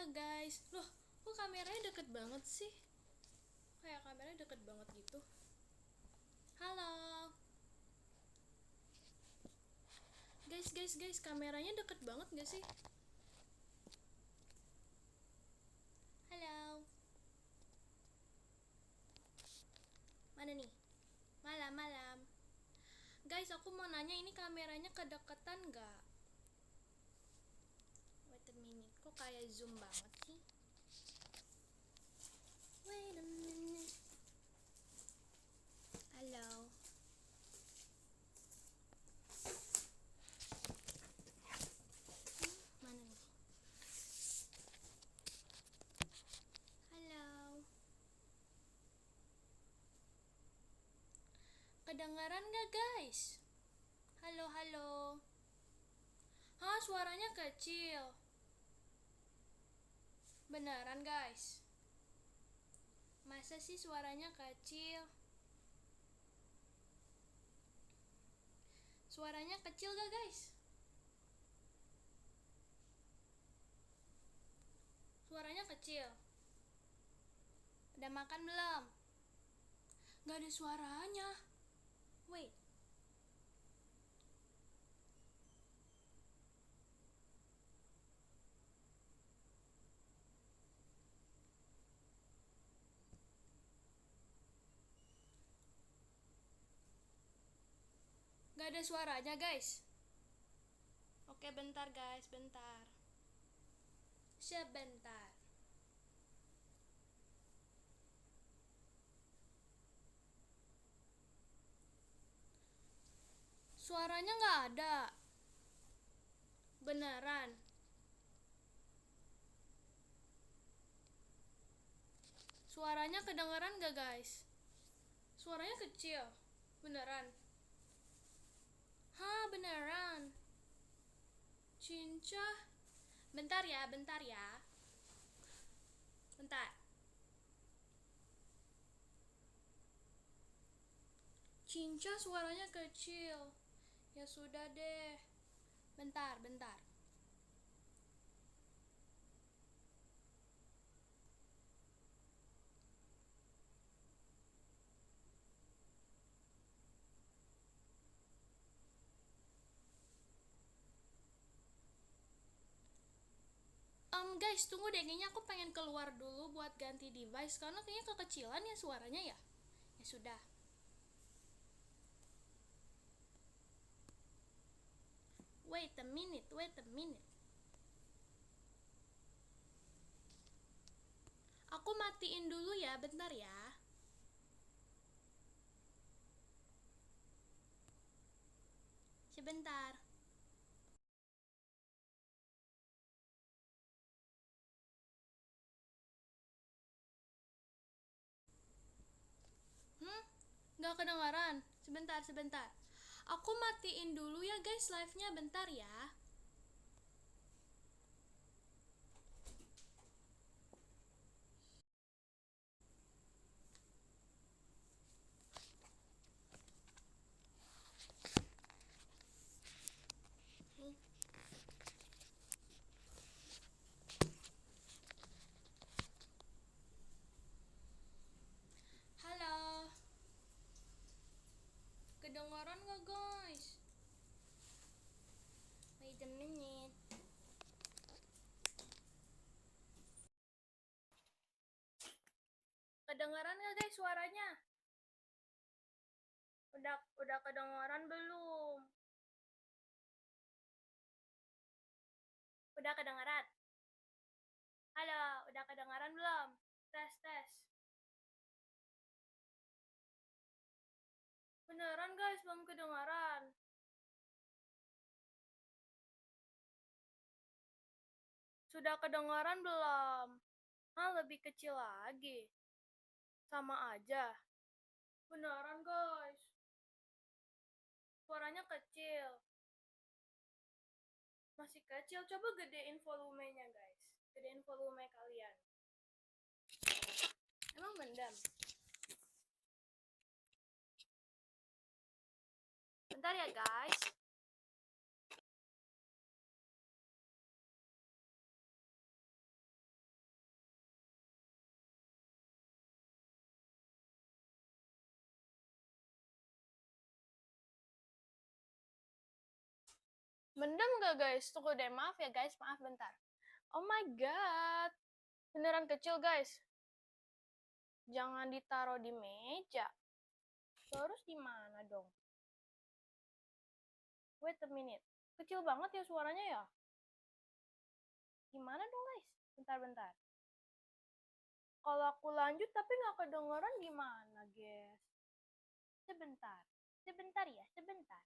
Halo guys. Loh, kok kameranya deket banget sih? Kayak kameranya deket banget gitu. Halo. Guys, kameranya deket banget gak sih? Halo. Mana nih? Malam. Guys, aku mau nanya, ini kameranya kedeketan gak? Wait a minute, kok kayak zoom banget sih? Wait a minute. Halo. Mana nih? Halo. Kedengaran gak guys? Halo. Hah, suaranya kecil. Beneran guys? Masa sih suaranya kecil? Suaranya kecil gak guys? Suaranya kecil. Udah makan belum? Gak ada suaranya. Wait. Gak ada suaranya guys. Oke, bentar guys, bentar. Sebentar. Suaranya gak ada. Beneran. Suaranya kedengeran gak guys? Suaranya kecil. Beneran. Hah, beneran. Cinca. Bentar ya. Bentar. Cinca suaranya kecil. Ya sudah deh. Bentar. Guys, tunggu deh, kayaknya aku pengen keluar dulu buat ganti device karena kayaknya kekecilan ya suaranya ya. Ya sudah. Wait a minute. Aku matiin dulu ya, bentar ya. Sebentar. Nggak kedengaran. Sebentar. Aku matiin dulu ya guys live-nya, bentar ya. Halo. Kedengaran nggak guys? Wait a minute. Kedengaran nggak guys suaranya? Udah kedengaran belum? Udah kedengaran? Halo, udah kedengaran belum? Tes. Beneran guys, belum kedengaran. Sudah kedengaran belum? Lebih kecil lagi. Sama aja. Beneran guys. Suaranya kecil. Masih kecil, coba gedein volumenya guys. Gedein volume kalian. Emang mendam? Bentar ya guys. Mendem gak guys? Tunggu deh, maaf ya guys, maaf bentar. Oh my god, beneran kecil guys. Jangan ditaruh di meja. Terus di mana dong? Wait a minute. Kecil banget ya suaranya ya? Gimana dong guys? Bentar-bentar. Kalau aku lanjut tapi nggak kedengeran gimana guys? Sebentar. Sebentar ya, sebentar.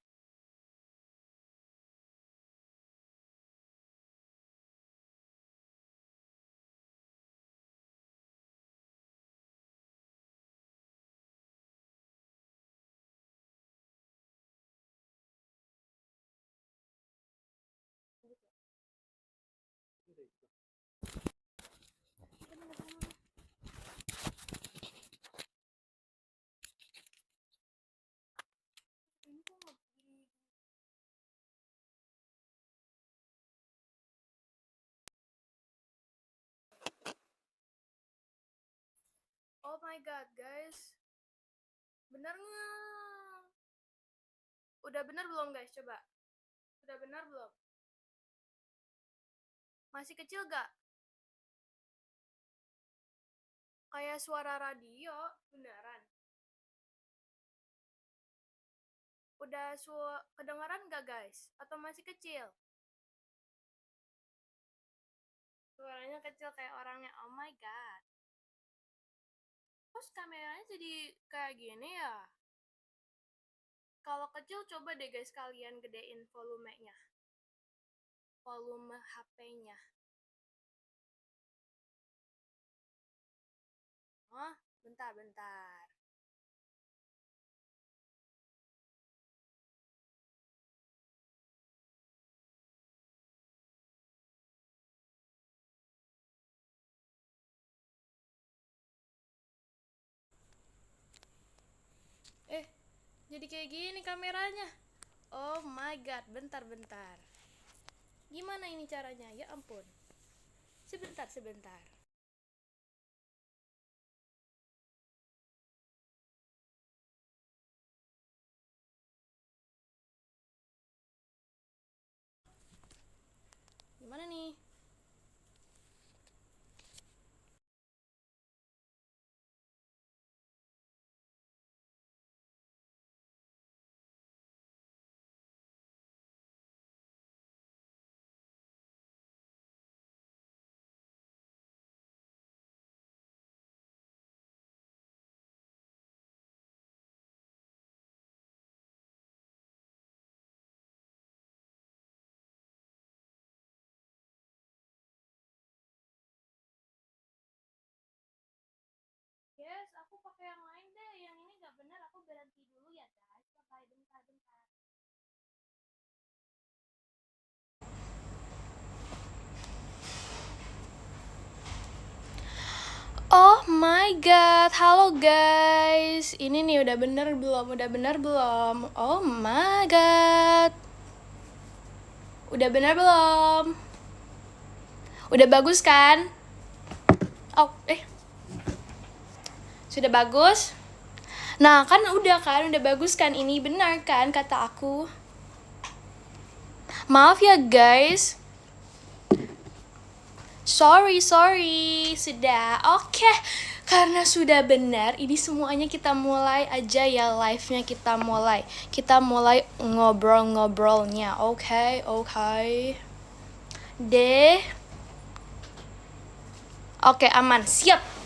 Oh my god guys. Bener nggak? Udah bener belum guys? Coba. Udah bener belum? Masih kecil gak? Kayak suara radio, beneran. Udah kedengaran gak guys? Atau masih kecil? Suaranya kecil kayak orangnya, oh my god. Terus kameranya jadi kayak gini ya? Kalau kecil coba deh guys kalian gedein volumenya. Volume HP-nya. Oh, bentar-bentar. Jadi kayak gini kameranya. Oh my god, bentar-bentar. Gimana ini caranya? Ya ampun. Sebentar. Gimana nih? Yes, aku pakai yang lain deh. Yang ini gak benar, aku berhenti dulu ya guys. Bye, bentar. Oh my god, halo guys. Ini nih udah bener belum? Oh my god. Udah bener belum? Udah bagus kan? Oh, sudah bagus? Nah, kan udah bagus kan? Ini benar kan kata aku? Maaf ya guys. Sorry. Sudah. Oke. Karena sudah benar, ini semuanya kita mulai aja ya live-nya kita mulai. Kita mulai ngobrol-ngobrolnya. Oke. Deh. Oke, aman. Siap.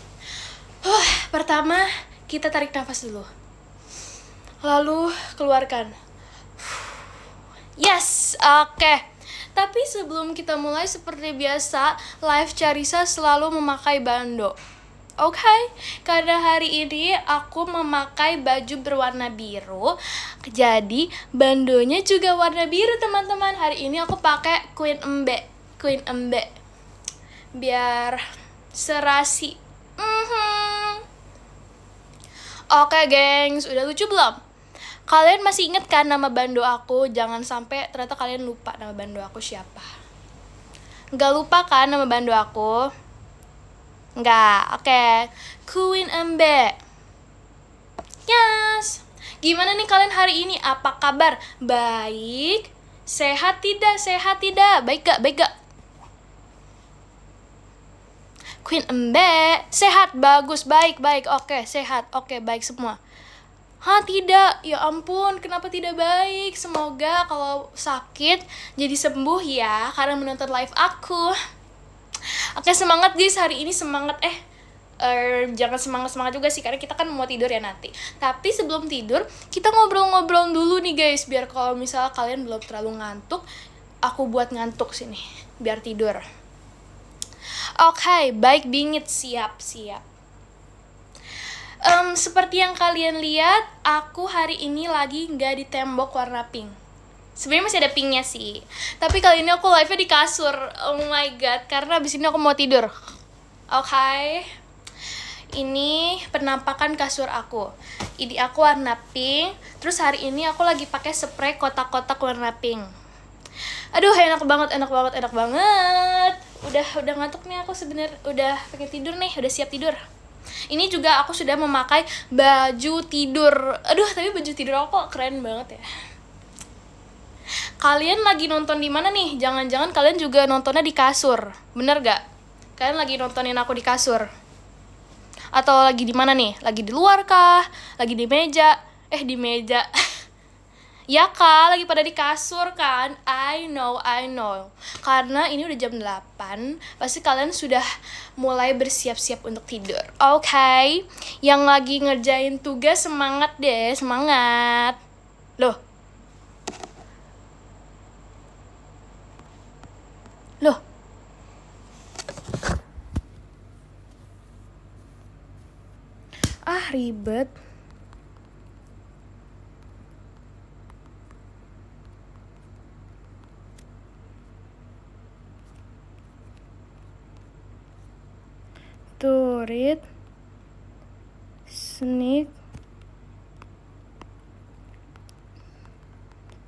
Pertama, kita tarik nafas dulu. Lalu keluarkan. Yes, oke. Tapi sebelum kita mulai seperti biasa, live Carissa selalu memakai bando. Oke, karena hari ini aku memakai baju berwarna biru, jadi bandonya juga warna biru teman-teman. Hari ini aku pakai Queen Embe, biar serasi. Oke gengs, udah lucu belum? Kalian masih inget kan nama bando aku? Jangan sampai ternyata kalian lupa nama bando aku siapa. Nggak lupa kan nama bando aku? Nggak, oke. Queen Embe. Yes. Gimana nih kalian hari ini? Apa kabar? Baik? Sehat tidak? Sehat tidak? Baik gak? Baik gak? Queen Embe, sehat, bagus, baik, baik, oke, sehat, oke, baik semua. Hah, tidak, ya ampun, kenapa tidak baik? Semoga kalau sakit jadi sembuh ya, karena menonton live aku. Oke, semangat guys, hari ini semangat, jangan semangat juga sih, karena kita kan mau tidur ya nanti. Tapi sebelum tidur, kita ngobrol-ngobrol dulu nih guys, biar kalau misalnya kalian belum terlalu ngantuk, aku buat ngantuk sini, biar tidur. Oke, baik bingit, siap. Seperti yang kalian lihat, aku hari ini lagi nggak di tembok warna pink. Sebenarnya masih ada pinknya sih, tapi kali ini aku live-nya di kasur. Oh my god, karena abis ini aku mau tidur. Oke. Ini penampakan kasur aku. Ini aku warna pink. Terus hari ini aku lagi pakai spray kotak-kotak warna pink. Aduh, enak banget. Udah ngantuk nih aku sebenarnya, udah pengen tidur nih, udah siap tidur. Ini juga aku sudah memakai baju tidur. Aduh, tapi baju tidur aku kok keren banget ya. Kalian lagi nonton di mana nih? Jangan-jangan kalian juga nontonnya di kasur. Bener gak? Kalian lagi nontonin aku di kasur? Atau lagi di mana nih? Lagi di luar kah? Lagi di meja? Di meja. Ya kak, lagi pada di kasur kan? I know. Karena ini udah jam 8, pasti kalian sudah mulai bersiap-siap untuk tidur. Oke. Yang lagi ngerjain tugas semangat deh, semangat. Loh. Ah, ribet. Turit, sneak,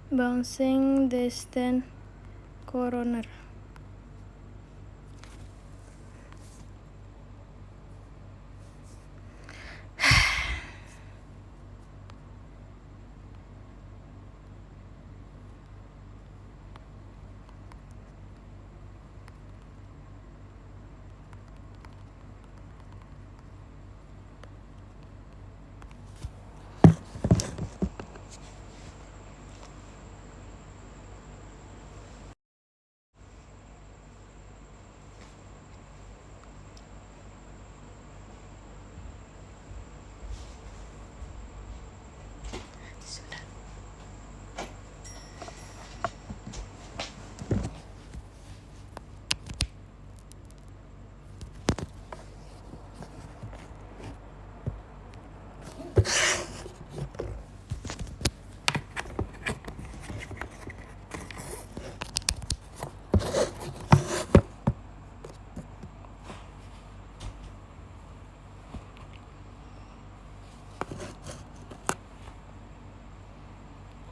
bouncing, distant, coroner.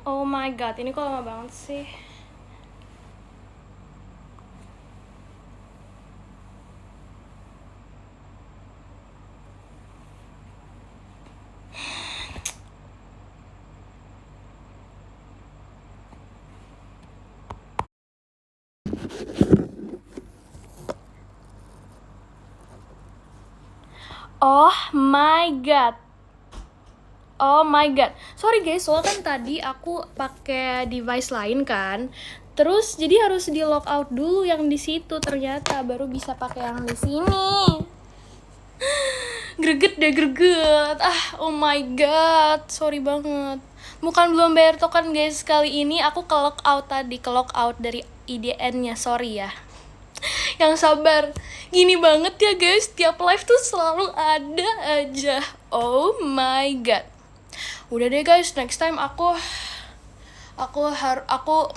Oh my god, ini kok lama banget sih. Oh my god. Sorry guys, soalnya kan tadi aku pakai device lain kan. Terus jadi harus di lock out dulu yang di situ, ternyata baru bisa pakai yang di sini. Greget. Oh my god, sorry banget. Bukan belum bayar token guys, kali ini aku ke lock out dari IDN-nya, sorry ya. Yang sabar. Gini banget ya guys, tiap live tuh selalu ada aja. Oh my god. Udah deh guys, next time aku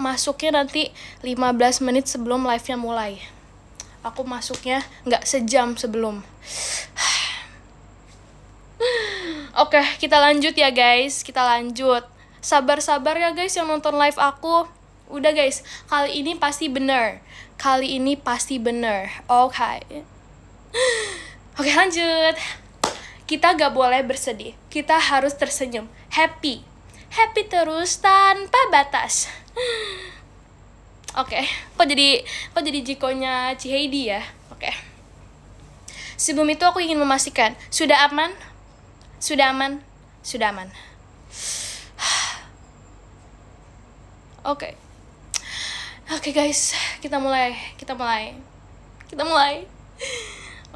masuknya nanti 15 menit sebelum live-nya mulai. Aku masuknya nggak sejam sebelum. Oke, kita lanjut ya guys, Sabar ya guys yang nonton live aku. Udah guys, kali ini pasti bener. Oke, lanjut. Kita gak boleh bersedih, kita harus tersenyum. Happy terus tanpa batas. Oke, kok jadi Jikonya Ciheidi ya? Oke. Sebelum itu aku ingin memastikan, sudah aman? Sudah aman? Sudah aman. Oke. Oke guys, kita mulai.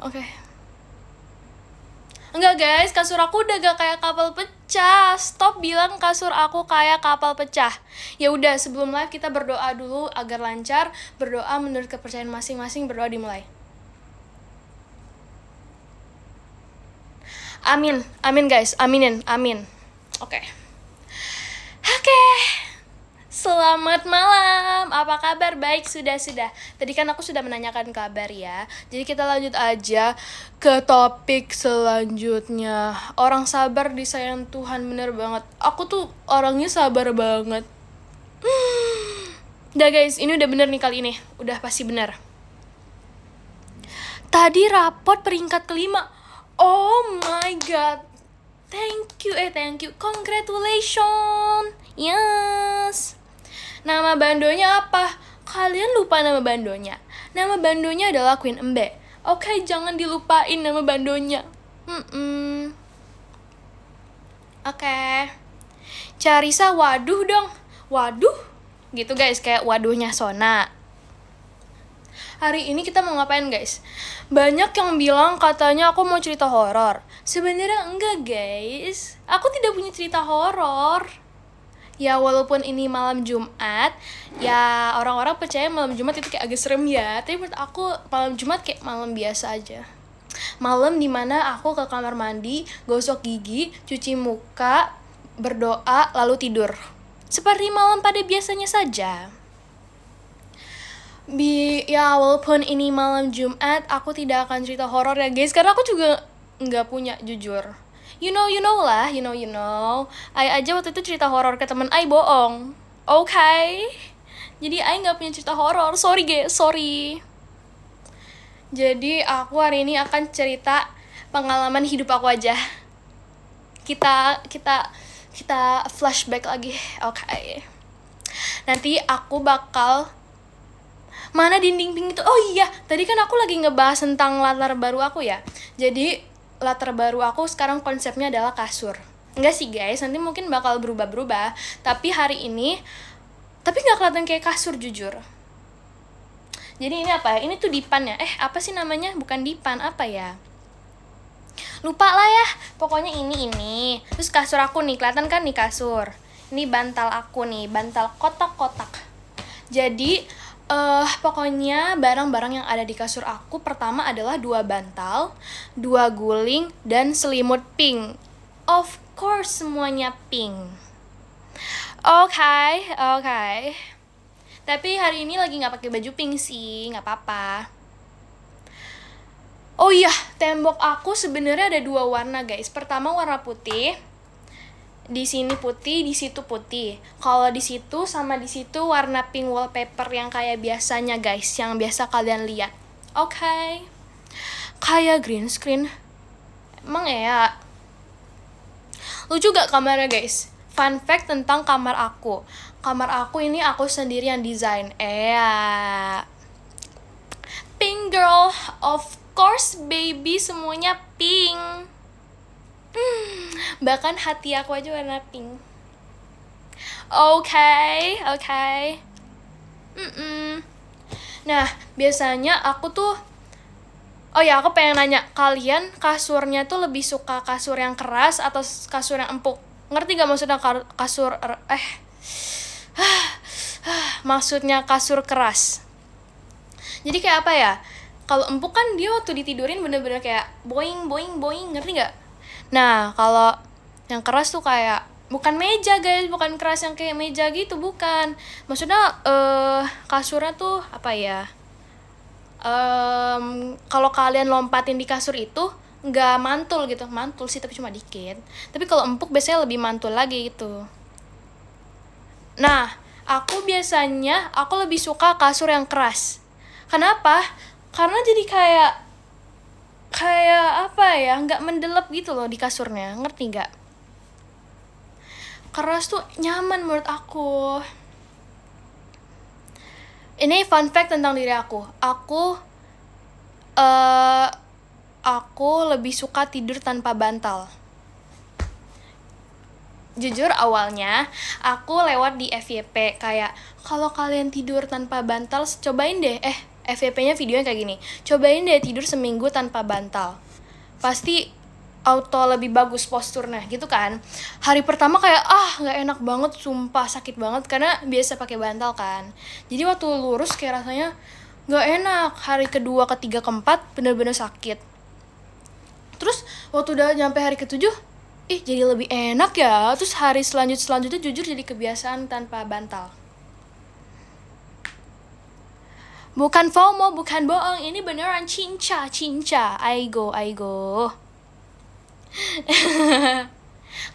Oke. Enggak guys, kasur aku udah gak kayak kapal pecah. Stop bilang kasur aku kayak kapal pecah. Ya udah, sebelum live kita berdoa dulu agar lancar. Berdoa menurut kepercayaan masing-masing, berdoa dimulai. Amin, amin guys, aminin, amin. Oke. Selamat malam, apa kabar? Baik, sudah. Tadi kan aku sudah menanyakan kabar ya. Jadi kita lanjut aja ke topik selanjutnya. Orang sabar disayang Tuhan, bener banget. Aku tuh orangnya sabar banget. Udah guys, ini udah bener nih kali ini. Udah pasti bener. Tadi rapot peringkat kelima. Oh my god. Thank you. Congratulations. Yes. Nama bandonya apa? Kalian lupa nama bandonya. Nama bandonya adalah Queen Embe. Oke, jangan dilupain nama bandonya. Oke. Carisa, waduh dong. Waduh? Gitu guys, kayak waduhnya Sona. Hari ini kita mau ngapain guys? Banyak yang bilang katanya aku mau cerita horor. Sebenarnya enggak guys. Aku tidak punya cerita horor. Ya walaupun ini malam Jumat, ya orang-orang percaya malam Jumat itu kayak agak serem ya. Tapi menurut aku malam Jumat kayak malam biasa aja. Malam dimana aku ke kamar mandi, gosok gigi, cuci muka, berdoa, lalu tidur. Seperti malam pada biasanya saja. Ya walaupun ini malam Jumat, aku tidak akan cerita horor ya guys. Karena aku juga nggak punya, jujur. You know lah. Ai aja waktu itu cerita horor ke temen Ai bohong. Okay? Jadi Ai nggak punya cerita horor. Sorry guys, sorry. Jadi aku hari ini akan cerita pengalaman hidup aku aja. Kita flashback lagi. Okay. Nanti aku bakal mana dinding pink itu? Oh iya, tadi kan aku lagi ngebahas tentang latar baru aku ya. Jadi latar baru aku sekarang konsepnya adalah kasur. Enggak sih guys, nanti mungkin bakal berubah-berubah. Tapi hari ini, tapi nggak kelihatan kayak kasur jujur. Jadi ini apa ya? Ini tuh dipan ya? Apa sih namanya? Bukan dipan, apa ya? Lupa lah ya. Pokoknya ini. Terus kasur aku nih, kelihatan kan nih kasur. Ini bantal aku nih, bantal kotak-kotak. Jadi pokoknya barang-barang yang ada di kasur aku pertama adalah 2 bantal, 2 guling, dan selimut pink. Of course semuanya pink. Okay. Tapi hari ini lagi nggak pakai baju pink sih, nggak apa-apa. Oh iya, tembok aku sebenarnya ada 2 warna guys. Pertama warna putih. Di sini putih, di situ putih. Kalau di situ sama di situ warna pink wallpaper yang kayak biasanya guys, yang biasa kalian lihat. Okay. Kayak green screen. Emang ya. Lucu gak kamarnya guys? Fun fact tentang kamar aku. Kamar aku ini aku sendiri yang desain. Pink girl, of course baby, semuanya pink. Bahkan hati aku aja warna pink. Okay. Nah, biasanya aku tuh aku pengen nanya, kalian kasurnya tuh lebih suka kasur yang keras atau kasur yang empuk? Ngerti gak maksudnya kasur maksudnya kasur keras? Jadi kayak apa ya? Kalau empuk kan dia waktu ditidurin bener-bener kayak boing, ngerti gak? Nah, kalau yang keras tuh kayak bukan meja guys, bukan keras yang kayak meja gitu, bukan. Maksudnya kasurnya tuh apa ya? Kalau kalian lompatin di kasur itu nggak mantul gitu, mantul sih tapi cuma dikit. Tapi kalau empuk biasanya lebih mantul lagi gitu. Nah, aku lebih suka kasur yang keras. Kenapa? Karena jadi kayak apa ya, nggak mendelep gitu loh di kasurnya, ngerti nggak? Keras tuh nyaman menurut aku. Ini fun fact tentang diri aku. eh aku lebih suka tidur tanpa bantal. Jujur awalnya aku lewat di FYP kayak kalau kalian tidur tanpa bantal cobain deh. FYP-nya videonya kayak gini. Cobain deh tidur seminggu tanpa bantal. Pasti auto lebih bagus posturnya gitu kan. Hari pertama kayak nggak enak banget, sumpah sakit banget karena biasa pakai bantal kan. Jadi waktu lurus kayak rasanya nggak enak. Hari kedua, ketiga, keempat bener-bener sakit. Terus waktu udah nyampe hari ketujuh, jadi lebih enak ya. Terus hari selanjutnya jujur jadi kebiasaan tanpa bantal. Bukan FOMO, bukan bohong, ini beneran cinca. Aigo.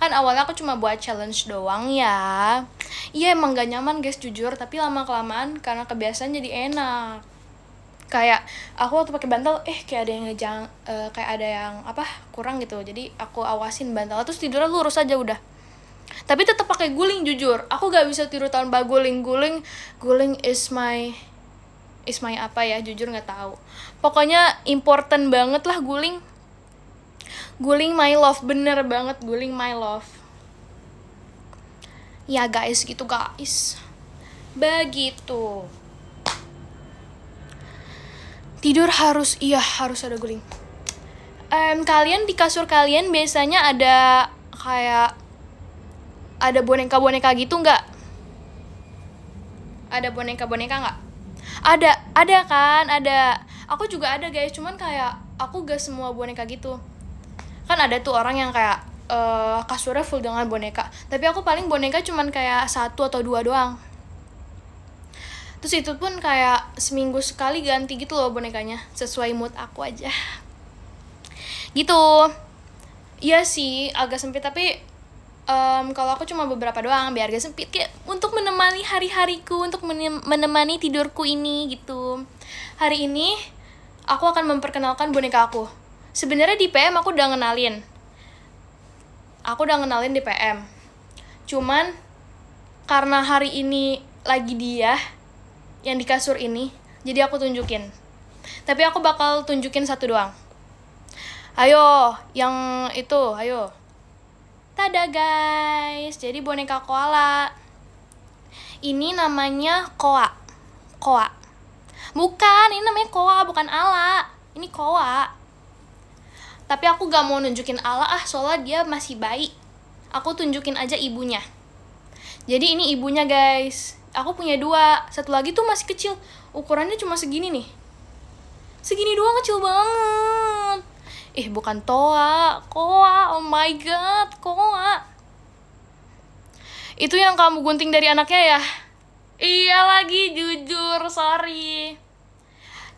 Kan awalnya aku cuma buat challenge doang ya. Iya emang gak nyaman guys jujur, tapi lama-kelamaan karena kebiasaan jadi enak. Kayak aku waktu pakai bantal kayak ada yang kayak ada yang kurang gitu. Jadi aku awasin bantal terus tidurnya lurus aja udah. Tapi tetap pakai guling jujur. Aku gak bisa tidur tanpa guling. Guling is my jujur nggak tahu. Pokoknya important banget lah guling. Guling my love, bener banget guling my love. Ya guys, gitu guys. Begitu. Tidur harus ada guling. Kalian di kasur kalian biasanya ada kayak ada boneka-boneka gitu nggak? Ada boneka-boneka nggak? Ada kan, ada. Aku juga ada guys, cuman kayak aku gak semua boneka gitu. Kan ada tuh orang yang kayak kasurnya full dengan boneka. Tapi aku paling boneka cuman kayak 1 atau 2 doang. Terus itu pun kayak seminggu sekali ganti gitu loh bonekanya, sesuai mood aku aja. Gitu. Iya sih, agak sempit tapi kalau aku cuma beberapa doang biar gak sempit, kayak untuk menemani hari-hariku, untuk menemani tidurku ini gitu. Hari ini aku akan memperkenalkan boneka aku. Sebenarnya di PM aku udah ngenalin di PM. Cuman karena hari ini lagi dia yang di kasur ini, jadi aku tunjukin. Tapi aku bakal tunjukin 1 doang. Ayo, yang itu, ayo. Tada guys, jadi boneka koala. Ini namanya Koa. Bukan, ini namanya Koa, bukan Ala. Ini Koa. Tapi aku gak mau nunjukin Ala soalnya dia masih bayi. Aku tunjukin aja ibunya. Jadi ini ibunya guys. Aku punya 2, satu lagi tuh masih kecil. Ukurannya cuma segini nih. Segini doang, kecil banget. Bukan Toa, Koa, oh my god, Koa. Itu yang kamu gunting dari anaknya ya? Iya lagi, jujur, sorry.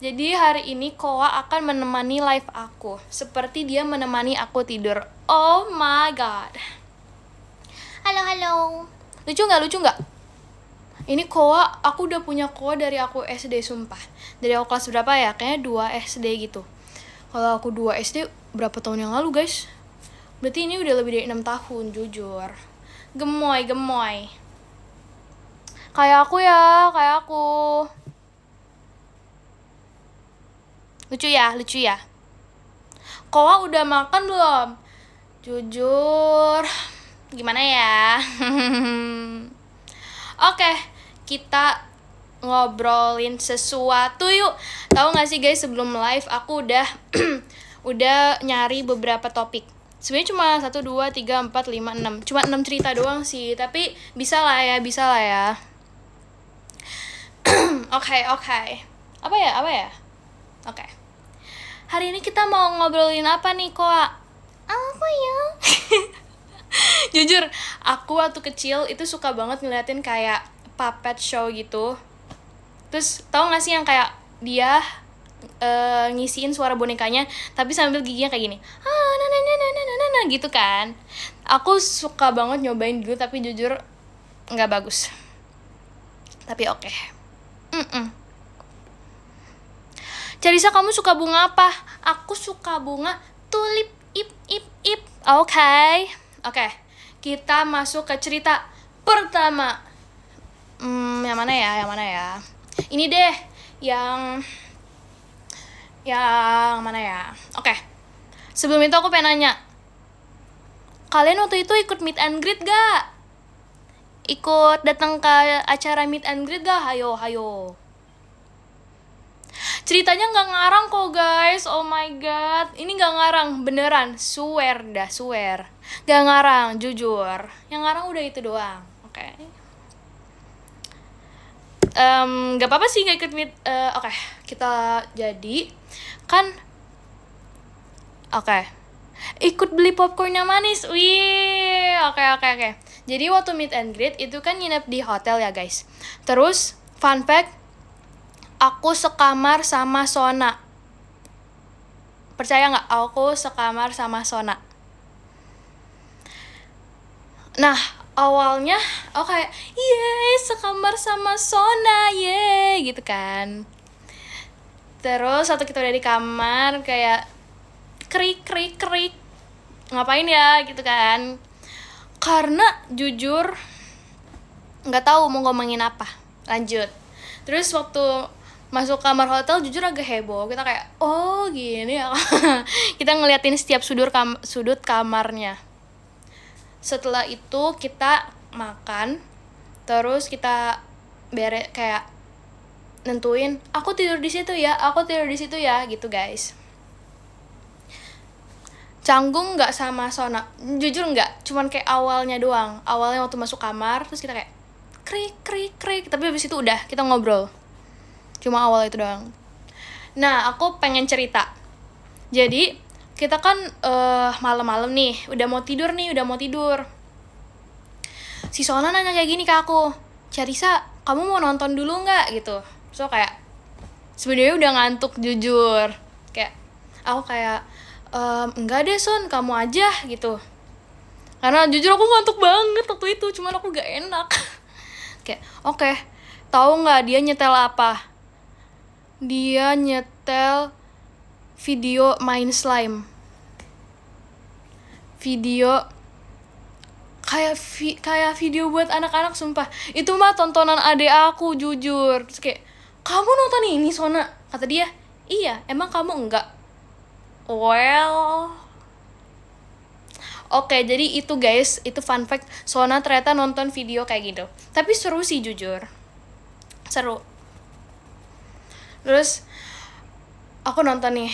Jadi hari ini Koa akan menemani live aku, seperti dia menemani aku tidur. Oh my god. Halo. Lucu nggak? Ini Koa, aku udah punya Koa dari aku SD, sumpah. Dari aku kelas berapa ya? Kayaknya 2 SD gitu. Kalau aku 2 SD, berapa tahun yang lalu guys? Berarti ini udah lebih dari 6 tahun, jujur. Gemoy. Kayak aku. Lucu ya. Koa udah makan belum? Jujur, gimana ya? Oke, kita ngobrolin sesuatu yuk. Tahu nggak sih guys, sebelum live aku udah nyari beberapa topik. Sebenarnya cuma 1, 2, 3, 4, 5, 6. Cuma 6 cerita doang sih, tapi bisa lah ya. Oke. Apa ya? Oke. Hari ini kita mau ngobrolin apa nih, Koa? Apa ya? Jujur, aku waktu kecil itu suka banget ngeliatin kayak puppet show gitu. Terus tau gak sih yang kayak dia ngisiin suara bonekanya tapi sambil giginya kayak gini. Gitu kan. Aku suka banget nyobain dulu tapi jujur gak bagus. Tapi oke. Carissa, kamu suka bunga apa? Aku suka bunga tulip. Ip. Oke, kita masuk ke cerita pertama. Yang mana ya? Ini deh yang mana ya? Oke. Sebelum itu aku pengen nanya, kalian waktu itu ikut meet and greet gak? Ikut datang ke acara meet and greet gak? Hayo. Ceritanya nggak ngarang kok guys, oh my god. Ini nggak ngarang, beneran, swear. Gak ngarang, jujur. Yang ngarang udah itu doang, oke. Gak apa-apa sih gak ikut meet. Oke, kita jadi kan. Oke. Ikut beli popcorn yang manis. Wih, oke. Jadi waktu meet and greet itu kan nginep di hotel ya guys. Terus fun fact, aku sekamar sama Sona. Percaya nggak? Aku sekamar sama Sona. Nah, awalnya aku kayak, yeay, sekamar sama Sona, yeay, gitu kan. Terus waktu kita udah di kamar, kayak krik, ngapain ya, gitu kan. Karena jujur, nggak tahu mau ngomongin apa. Lanjut. Terus waktu masuk kamar hotel, jujur agak heboh. Kita kayak, oh gini ya. Kita ngeliatin setiap sudut kamarnya. Setelah itu kita makan, terus kita kayak nentuin, aku tidur di situ ya, gitu guys. Canggung nggak sama Sona? Jujur nggak, cuman kayak awalnya doang. Awalnya waktu masuk kamar, terus kita kayak krik, tapi habis itu udah kita ngobrol. Cuma awal itu doang. Nah, aku pengen cerita. Jadi kita kan malam-malam nih, udah mau tidur. Si Sona nanya kayak gini ke aku, Charissa, kamu mau nonton dulu nggak gitu? So kayak sebenarnya udah ngantuk jujur. Kayak aku kayak enggak deh Son, kamu aja gitu. Karena jujur aku ngantuk banget waktu itu, cuman aku gak enak. Kayak oke, tahu nggak dia nyetel apa? Dia nyetel video main slime. Video kayak video buat anak-anak, sumpah. Itu mah tontonan adek aku jujur. Terus kayak, kamu nonton ini Sona? Kata dia, iya, emang kamu enggak? Well, oke, jadi itu guys, itu fun fact. Sona ternyata nonton video kayak gitu. Tapi seru sih jujur, seru. Terus aku nonton nih,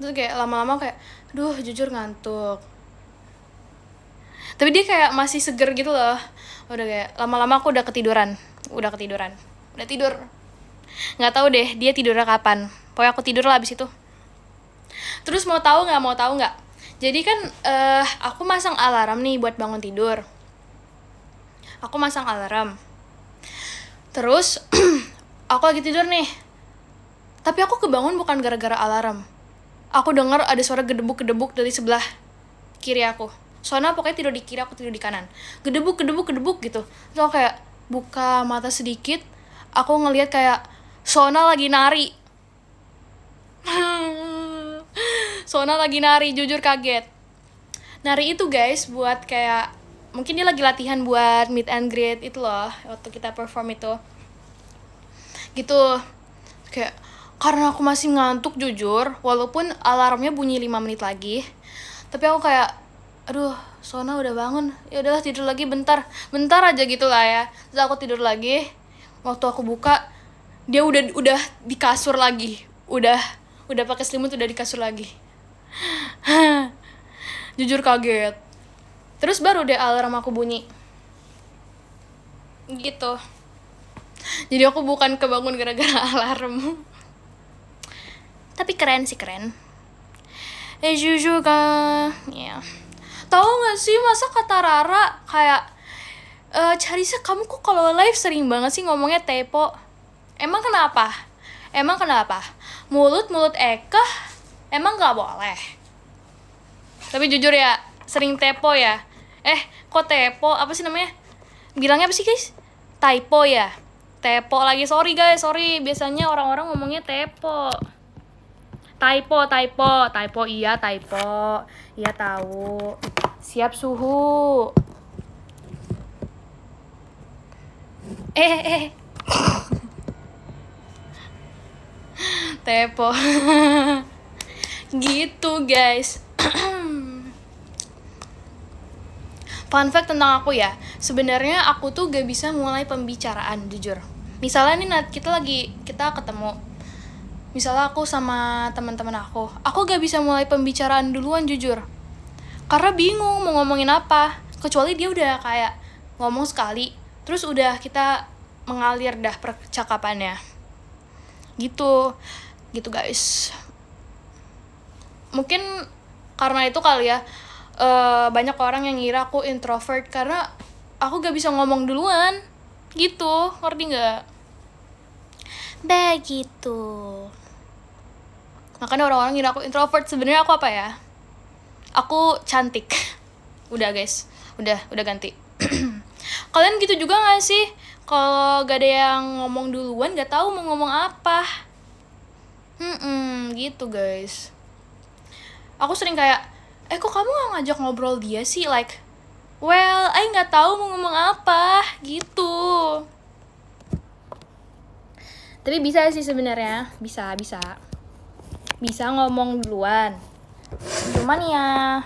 terus kayak lama-lama kayak, duh jujur ngantuk. Tapi dia kayak masih seger gitu loh. Udah kayak lama-lama aku udah tidur. Nggak tahu deh dia tidurnya kapan. Pokoknya aku tidur lah abis itu. Terus mau tahu nggak? Jadi kan aku masang alarm nih buat bangun tidur. Terus aku lagi tidur nih. Tapi aku kebangun bukan gara-gara alarm. Aku dengar ada suara gedebuk-gedebuk dari sebelah kiri aku. Sona pokoknya tidur di kiri, aku tidur di kanan. Gedebuk gitu. Terus aku kayak buka mata sedikit, aku ngelihat kayak Sona lagi nari. Sona lagi nari, jujur kaget. Nari itu guys buat kayak, mungkin dia lagi latihan buat meet and greet itu loh, waktu kita perform itu. Gitu. Kayak karena aku masih ngantuk jujur, walaupun alarmnya bunyi 5 menit lagi, tapi aku kayak, aduh Sona udah bangun, ya udahlah tidur lagi bentar aja gitu lah ya. Terus aku tidur lagi, waktu aku buka dia udah di kasur lagi, udah pakai selimut, udah di kasur lagi. Jujur kaget. Terus baru deh alarm aku bunyi gitu. Jadi aku bukan kebangun gara-gara alarm. Tapi keren. Jujur kan, ya. Tahu nggak sih masa kata Rara kayak, Charissa kamu kok kalau live sering banget sih ngomongnya tepo. Emang kenapa? Mulut Eka emang nggak boleh? Tapi jujur ya, sering tepo ya. Kok tepo? Apa sih namanya? Bilangnya apa sih guys? Typo ya? Tepo lagi, sorry guys, biasanya orang-orang ngomongnya tepo. Typo, iya tahu. Siap suhu. Tepo. Gitu guys. Fun fact tentang aku ya, sebenarnya aku tuh gak bisa mulai pembicaraan jujur. Misalnya nih kita ketemu, misalnya aku sama teman-teman aku gak bisa mulai pembicaraan duluan jujur, karena bingung mau ngomongin apa, kecuali dia udah kayak ngomong sekali, terus udah kita mengalir dah percakapannya, gitu guys. Mungkin karena itu kali ya, banyak orang yang ngira aku introvert karena aku gak bisa ngomong duluan gitu, ngerti gak? Begitu. Makanya orang-orang ngira aku introvert. Sebenarnya aku apa ya? Aku cantik. Udah guys, udah ganti. Kalian gitu juga gak sih? Kalau gak ada yang ngomong duluan, gak tahu mau ngomong apa. Gitu guys. Aku sering kayak, kok kamu gak ngajak ngobrol dia sih? Like, well, gak tahu mau ngomong apa, gitu. Tapi bisa sih sebenarnya, bisa ngomong duluan. Cuman ya,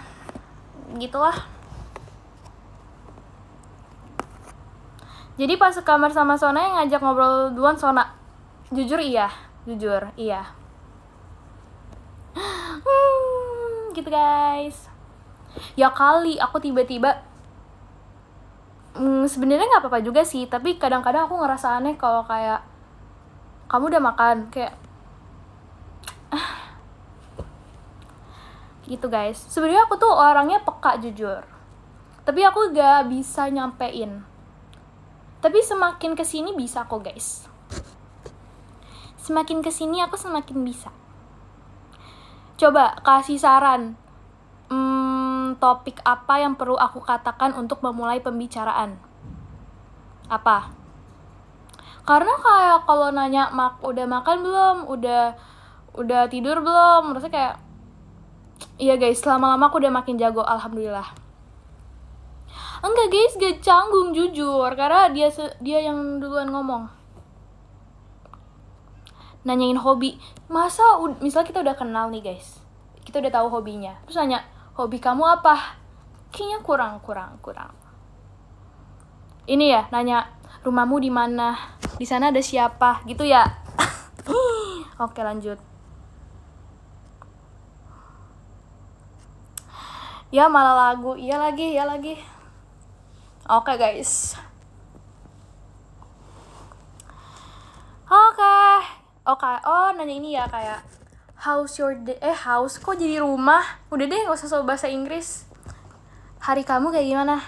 gitulah. Jadi pas ke kamar sama Sona yang ngajak ngobrol duluan Sona. Jujur iya. Gitu guys. Ya kali aku tiba-tiba sebenarnya nggak apa-apa juga sih, tapi kadang-kadang aku ngerasa aneh kalau kayak kamu udah makan, kayak gitu guys. Sebenarnya aku tuh orangnya peka jujur, tapi aku gak bisa nyampein. Tapi semakin kesini bisa kok guys. Semakin kesini aku semakin bisa. Coba kasih saran, topik apa yang perlu aku katakan untuk memulai pembicaraan? Apa? Karena kayak kalau nanya udah makan belum, udah tidur belum, rasanya kayak iya guys, lama-lama aku udah makin jago, alhamdulillah. Enggak guys, gak canggung jujur, karena dia yang duluan ngomong. Nanyain hobi, misalnya kita udah kenal nih guys, kita udah tahu hobinya, terus nanya, hobi kamu apa? Kayaknya kurang. Ini ya, nanya rumahmu di mana? Di sana ada siapa? Gitu ya. Oke, lanjut. Ya malah lagu, iya lagi. Oke guys. Oke. Oh, nanya ini ya kayak how's your day? House kok jadi rumah? Udah deh, gak usah bahasa Inggris. Hari kamu kayak gimana?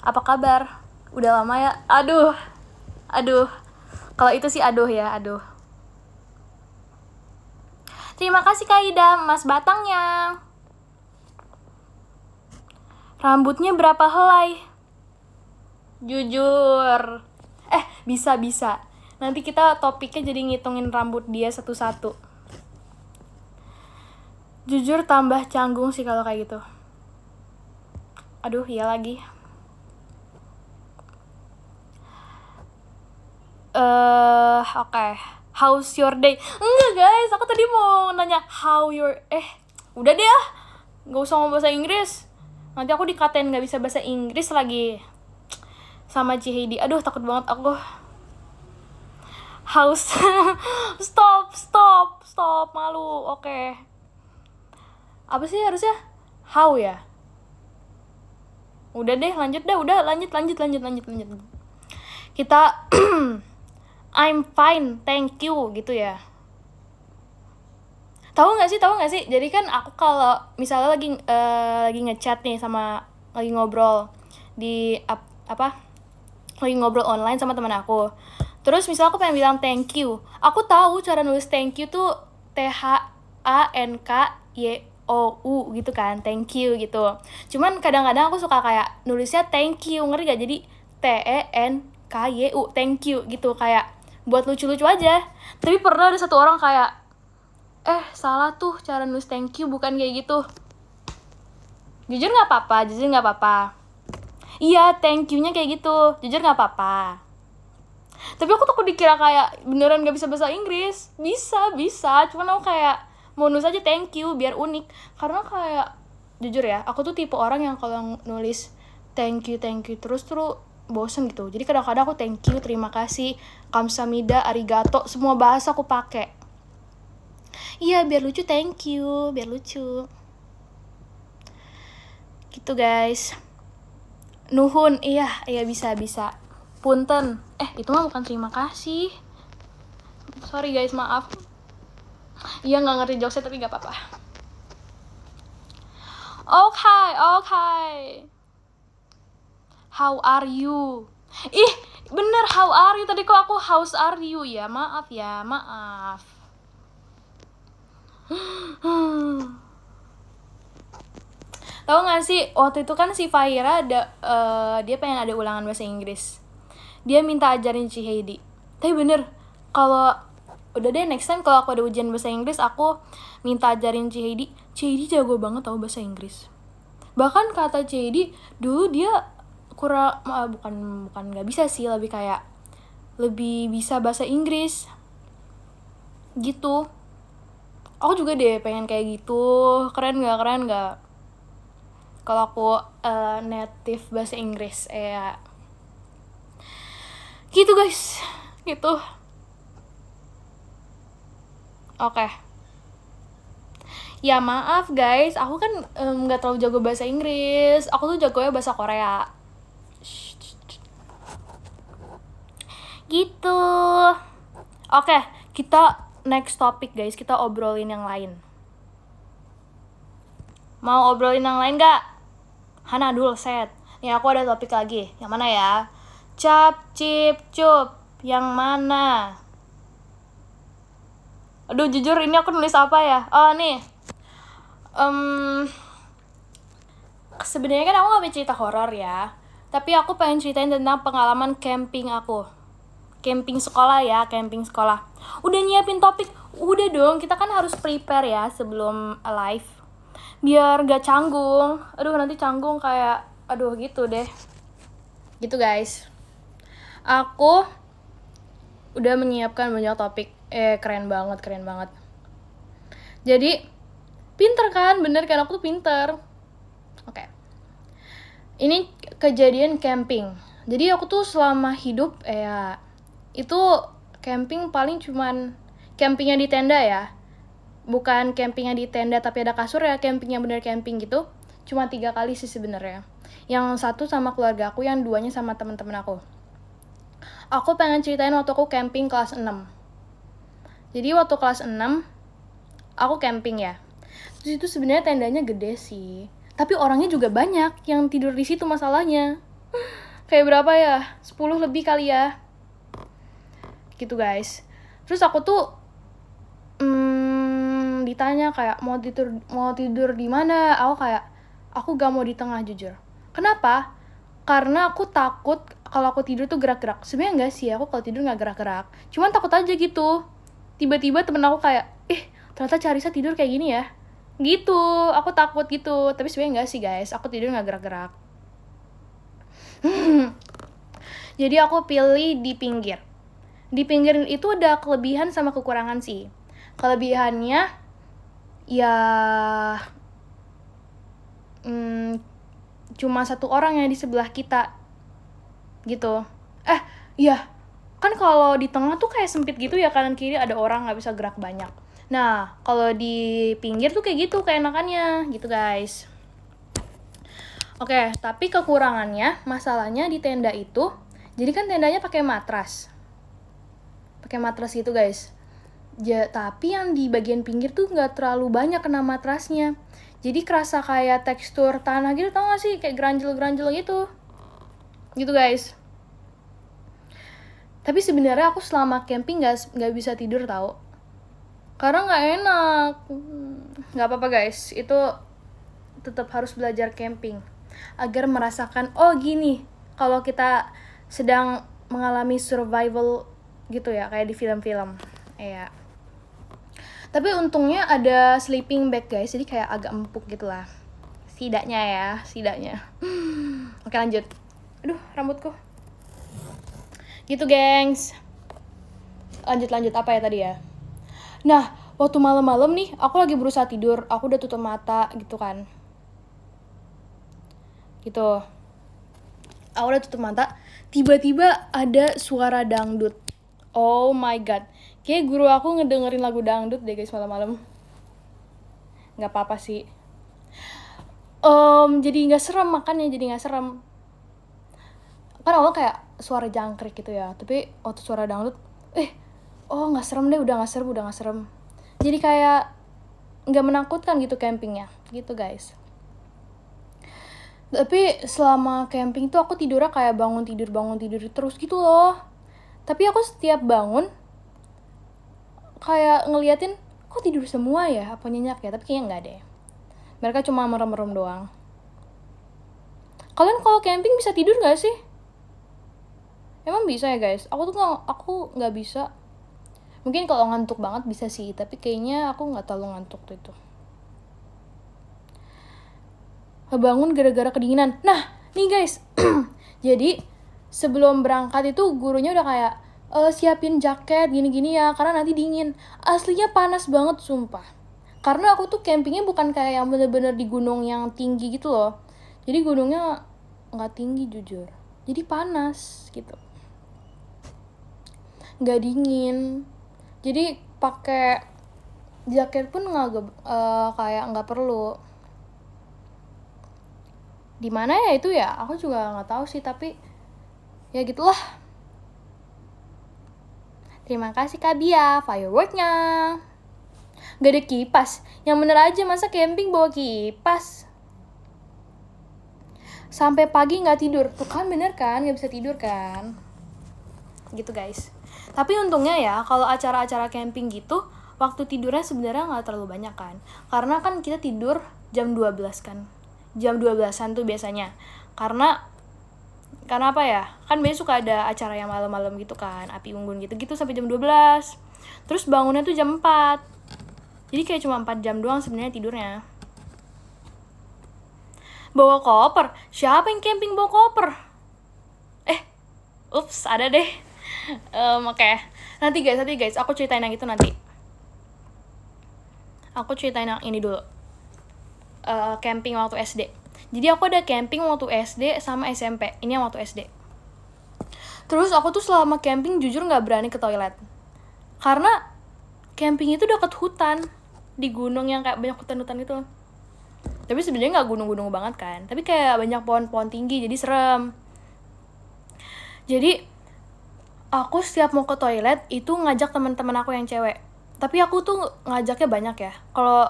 Apa kabar? Udah lama ya? Aduh. Kalau itu sih aduh. Terima kasih Kak Ida, Mas Batangnya. Rambutnya berapa helai? Jujur. Bisa. Nanti kita topiknya jadi ngitungin rambut dia satu-satu. Jujur tambah canggung sih kalau kayak gitu. Aduh, iya lagi. Oke. How's your day? Enggak guys, aku tadi mau nanya how your udah deh ah. Gak usah ngomong bahasa Inggris. Nanti aku dikatain gak bisa bahasa Inggris lagi sama Cihidi. Aduh, takut banget aku. House. Stop, malu. Oke. Apa sih harusnya? How ya? Udah deh, lanjut. Kita I'm fine, thank you gitu ya. Tahu nggak sih? Jadi kan aku kalau misalnya lagi ngechat nih lagi ngobrol di lagi ngobrol online sama teman aku. Terus misalnya aku pengen bilang thank you. Aku tahu cara nulis thank you tuh THANKYOU gitu kan, thank you gitu. Cuman kadang-kadang aku suka kayak nulisnya thank you, ngerti gak? Jadi TENKYU, thank you gitu, kayak buat lucu-lucu aja. Tapi pernah ada satu orang kayak salah tuh cara nulis thank you, bukan kayak gitu. Jujur gak apa-apa. Iya, thank you-nya kayak gitu. Jujur gak apa-apa. Tapi aku tuh dikira kayak beneran gak bisa bahasa Inggris. Bisa, cuman aku kayak mau nulis aja thank you biar unik. Karena kayak jujur ya, aku tuh tipe orang yang kalau nulis thank you terus bosen gitu. Jadi kadang-kadang aku thank you, terima kasih, kamsahamnida, arigato, semua bahasa aku pakai. Iya, biar lucu, thank you, biar lucu. Gitu guys. Nuhun, iya bisa. Punten, itu mah bukan terima kasih. Sorry guys, maaf. Iya nggak ngerti jokesnya tapi nggak apa-apa. Okay. How are you? Ih, bener how are you. Tadi kok aku how's are you ya? Maaf. Tahu nggak sih waktu itu kan si Fahira ada dia pengen ada ulangan bahasa Inggris. Dia minta ajarin Ci Heidi. Tapi bener, kalau udah deh next time kalau aku ada ujian bahasa Inggris aku minta ajarin Ci Heidi. Ci Heidi jago banget tahu bahasa Inggris. Bahkan kata Ci Heidi dulu dia kurang bukan nggak bisa sih, lebih kayak lebih bisa bahasa Inggris gitu. Aku juga deh pengen kayak gitu. Keren nggak kalau aku native bahasa Inggris ya gitu guys, gitu. Oke. Ya maaf guys, aku kan nggak terlalu jago bahasa Inggris. Aku tuh jagonya bahasa Korea. Gitu. Oke, kita next topic guys. Kita obrolin yang lain. Mau obrolin yang lain gak? Hana dulu set. Nih aku ada topik lagi. Yang mana ya? Cap, cip, cup. Yang mana? Aduh jujur ini aku nulis apa ya? Oh nih. Sebenarnya kan aku gak punya cerita horor ya. Tapi aku pengen ceritain tentang pengalaman camping aku. Camping sekolah ya, camping sekolah. Udah nyiapin topik? Udah dong, kita kan harus prepare ya sebelum live. Biar gak canggung. Aduh nanti canggung kayak, aduh gitu deh. Gitu guys. Aku udah menyiapkan banyak topik. Keren banget. Jadi, pinter kan? Bener kan? Aku tuh pinter. Oke. Ini kejadian camping. Jadi aku tuh selama hidup itu camping paling cuman campingnya di tenda ya. Bukan campingnya di tenda tapi ada kasur ya, camping yang bener camping gitu. Cuma 3 kali sih sebenarnya. Yang satu sama keluarga aku, yang 2-nya sama teman-teman aku. Aku pengen ceritain waktu aku camping kelas 6. Jadi waktu kelas 6 aku camping ya. Terus itu sebenarnya tendanya gede sih. Tapi orangnya juga banyak yang tidur di situ masalahnya. Kayak berapa ya? 10 lebih kali ya. Gitu guys. Terus aku tuh ditanya kayak mau tidur di mana? Aku gak mau di tengah jujur. Kenapa? Karena aku takut kalau aku tidur tuh gerak-gerak. Sebenarnya enggak sih, aku kalau tidur nggak gerak-gerak. Cuman takut aja gitu. Tiba-tiba temen aku kayak, ternyata Carissa tidur kayak gini ya. Gitu, aku takut gitu. Tapi sebenarnya enggak sih guys, aku tidur nggak gerak-gerak. Jadi aku pilih di pinggir. Di pinggir itu ada kelebihan sama kekurangan sih. Kelebihannya ya cuma satu orang yang di sebelah kita gitu. Iya, kan kalau di tengah tuh kayak sempit gitu ya, kanan kiri ada orang, nggak bisa gerak banyak. Nah kalau di pinggir tuh kayak gitu keenakannya gitu guys. Oke, tapi kekurangannya, masalahnya di tenda itu, jadi kan tendanya pakai matras gitu guys. Tapi yang di bagian pinggir tuh nggak terlalu banyak kena matrasnya. Jadi kerasa kayak tekstur tanah gitu, tau gak sih? Kayak geranjel gitu. Gitu guys. Tapi sebenarnya aku selama camping nggak bisa tidur tau. Karena nggak enak. Nggak apa-apa guys. Itu tetap harus belajar camping agar merasakan gini kalau kita sedang mengalami survival gitu ya, kayak di film-film. Tapi untungnya ada sleeping bag guys, jadi kayak agak empuk gitu lah. Setidaknya. Oke lanjut. Aduh rambutku. Gitu gengs. Lanjut apa ya tadi ya. Nah, waktu malam-malam nih aku lagi berusaha tidur, aku udah tutup mata gitu kan, gitu. Aku udah tutup mata, tiba-tiba ada suara dangdut. Oh my god, kayak guru aku ngedengerin lagu dangdut deh guys malam-malam. Nggak apa-apa sih. Jadi nggak serem, makanya jadi nggak serem. Kan awal kayak suara jangkrik gitu ya, tapi waktu suara dangdut, oh nggak serem deh, udah nggak serem. Jadi kayak nggak menakutkan gitu campingnya, gitu guys. Tapi selama camping tuh aku tidurnya kayak bangun tidur terus gitu loh. Tapi aku setiap bangun kayak ngeliatin, kok tidur semua ya, apa nyenyak ya, tapi kayaknya nggak deh. Mereka cuma merem-merem doang. Kalian kalau camping bisa tidur nggak sih? Emang bisa ya guys? Aku nggak bisa. Mungkin kalau ngantuk banget bisa sih, tapi kayaknya aku nggak terlalu ngantuk tuh itu. Bangun gara-gara kedinginan. Nah, nih guys. Jadi sebelum berangkat itu gurunya udah kayak siapin jaket gini-gini ya, karena nanti dingin. Aslinya panas banget sumpah. Karena aku tuh campingnya bukan kayak yang bener-bener di gunung yang tinggi gitu loh. Jadi gunungnya nggak tinggi jujur. Jadi panas gitu. Nggak dingin. Jadi pakai jaket pun kayak nggak perlu. Di mana ya itu ya? Aku juga nggak tahu sih, tapi ya gitulah. Terima kasih Kak Bia, fireworknya. Gak ada kipas. Yang bener aja, masa camping bawa kipas? Sampai pagi gak tidur. Tuh kan bener kan, gak bisa tidur kan? Gitu guys. Tapi untungnya ya, kalau acara-acara camping gitu, waktu tidurnya sebenarnya gak terlalu banyak kan. Karena kan kita tidur jam 12 kan. Jam 12-an tuh biasanya. Karena apa ya, kan biasanya suka ada acara yang malam-malam gitu kan, api unggun gitu sampai jam 12. Terus bangunnya tuh jam 4. Jadi kayak cuma 4 jam doang sebenarnya tidurnya. Bawa koper? Siapa yang camping bawa koper? Ups, ada deh. Oke. Nanti guys, aku ceritain yang itu nanti. Aku ceritain yang ini dulu. Camping waktu SD. Jadi aku ada camping waktu SD sama SMP. Ini yang waktu SD. Terus aku tuh selama camping jujur gak berani ke toilet. Karena camping itu deket hutan. Di gunung yang kayak banyak hutan-hutan gitu. Tapi sebenarnya gak gunung-gunung banget kan. Tapi kayak banyak pohon-pohon tinggi, jadi serem. Jadi aku setiap mau ke toilet itu ngajak teman-teman aku yang cewek. Tapi aku tuh ngajaknya banyak ya. Kalau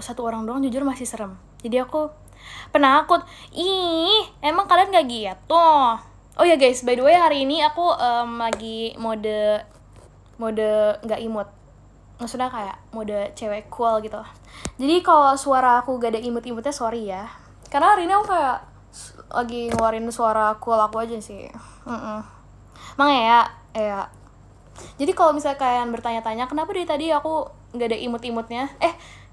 satu orang doang jujur masih serem. Jadi aku penakut. Ih, emang kalian gak gitu? Oh ya guys, by the way hari ini aku lagi mode gak imut. Maksudnya kayak mode cewek cool gitu. Jadi kalau suara aku gak ada imut-imutnya sorry ya. Karena hari ini aku kayak lagi ngeluarin suara cool aku aja sih. Emang ya. Jadi kalau misalnya kalian bertanya-tanya kenapa dari tadi aku gak ada imut-imutnya,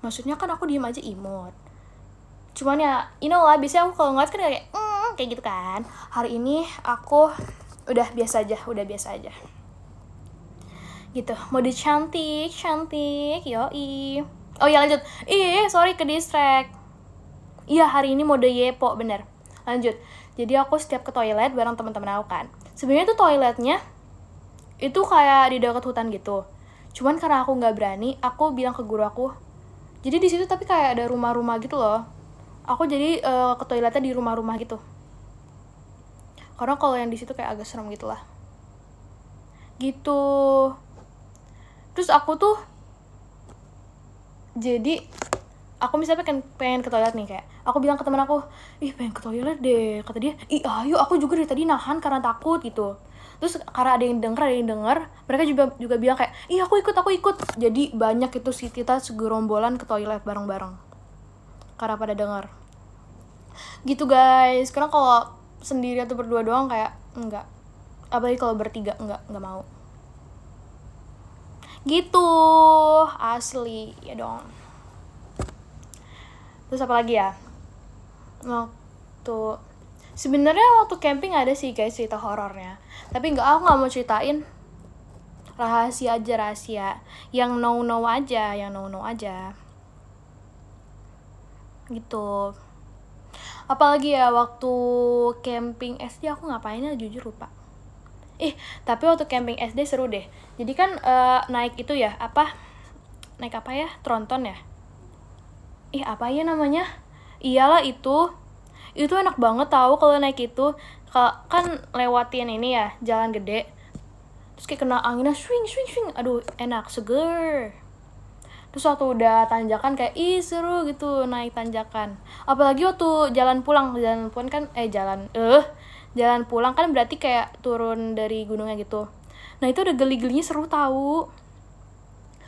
maksudnya kan aku diem aja imut. Cuman ya, you know lah, biasanya aku kalau ngeliat kan kayak gitu kan. Hari ini aku udah biasa aja. Gitu, mode cantik, yoi. Oh ya lanjut, sorry ke distract. Iya hari ini mode yepo, bener. Lanjut, jadi aku setiap ke toilet bareng teman-teman aku kan. Sebenarnya tuh toiletnya itu kayak di dekat hutan gitu. Cuman karena aku nggak berani, aku bilang ke guru aku. Jadi di situ tapi kayak ada rumah-rumah gitu loh. Aku jadi ke toiletnya di rumah-rumah gitu. Karena kalau yang di situ kayak agak serem gitu lah. Gitu. Terus aku tuh jadi aku misalnya pengen ke toilet nih, kayak aku bilang ke teman aku, pengen ke toilet deh, kata dia, ayo, aku juga dari tadi nahan karena takut gitu. Terus karena ada yang denger, mereka juga bilang kayak, aku ikut. Jadi banyak itu sih, kita segerombolan ke toilet bareng-bareng karena pada denger gitu guys. Karena kalau sendiri atau berdua doang kayak enggak, apalagi kalau bertiga enggak mau gitu, asli ya dong. Terus apa lagi ya, waktu Sebenarnya waktu camping ada sih guys cerita horornya, tapi aku nggak mau ceritain. Rahasia aja, rahasia. Yang no aja, gitu. Apalagi ya waktu camping SD aku ngapainnya jujur lupa. Tapi waktu camping SD seru deh. Jadi kan naik itu ya, naik apa ya, tronton ya, apa ya namanya, iyalah itu enak banget tahu kalau naik itu. Kan lewatin ini ya, jalan gede, terus kayak kena anginnya swing, aduh enak, seger. Terus waktu udah tanjakan kayak seru gitu naik tanjakan. Apalagi waktu jalan pulang kan jalan pulang kan berarti kayak turun dari gunungnya gitu. Nah itu udah geli-gelinya seru tahu.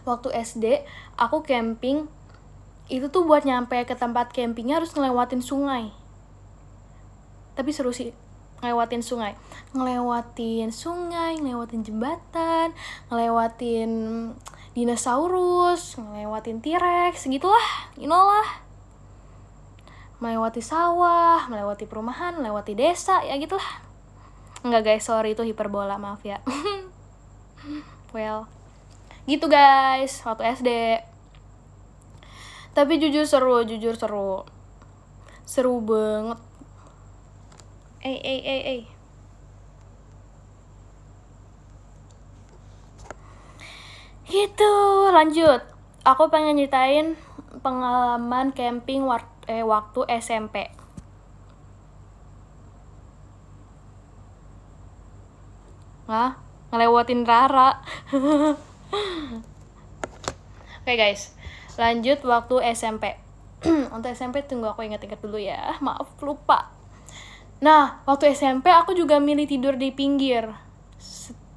Waktu SD aku camping itu tuh buat nyampe ke tempat campingnya harus ngelewatin sungai. Tapi seru sih ngelewatin sungai, ngelewatin jembatan, ngelewatin dinosaurus, ngelewatin T-Rex, gitulah, lah. Melewati sawah, melewati perumahan, melewati desa, ya gitulah. Enggak guys, sorry itu hiperbola, maaf ya. Well, gitu guys, waktu SD. Tapi jujur seru. Seru banget. Gitu, lanjut. Aku pengen nyeritain pengalaman camping waktu SMP. Ngelewatin Rara. Oke guys, lanjut waktu SMP. Untuk SMP tunggu aku ingat-ingat dulu ya, maaf lupa. Nah, waktu SMP aku juga milih tidur di pinggir.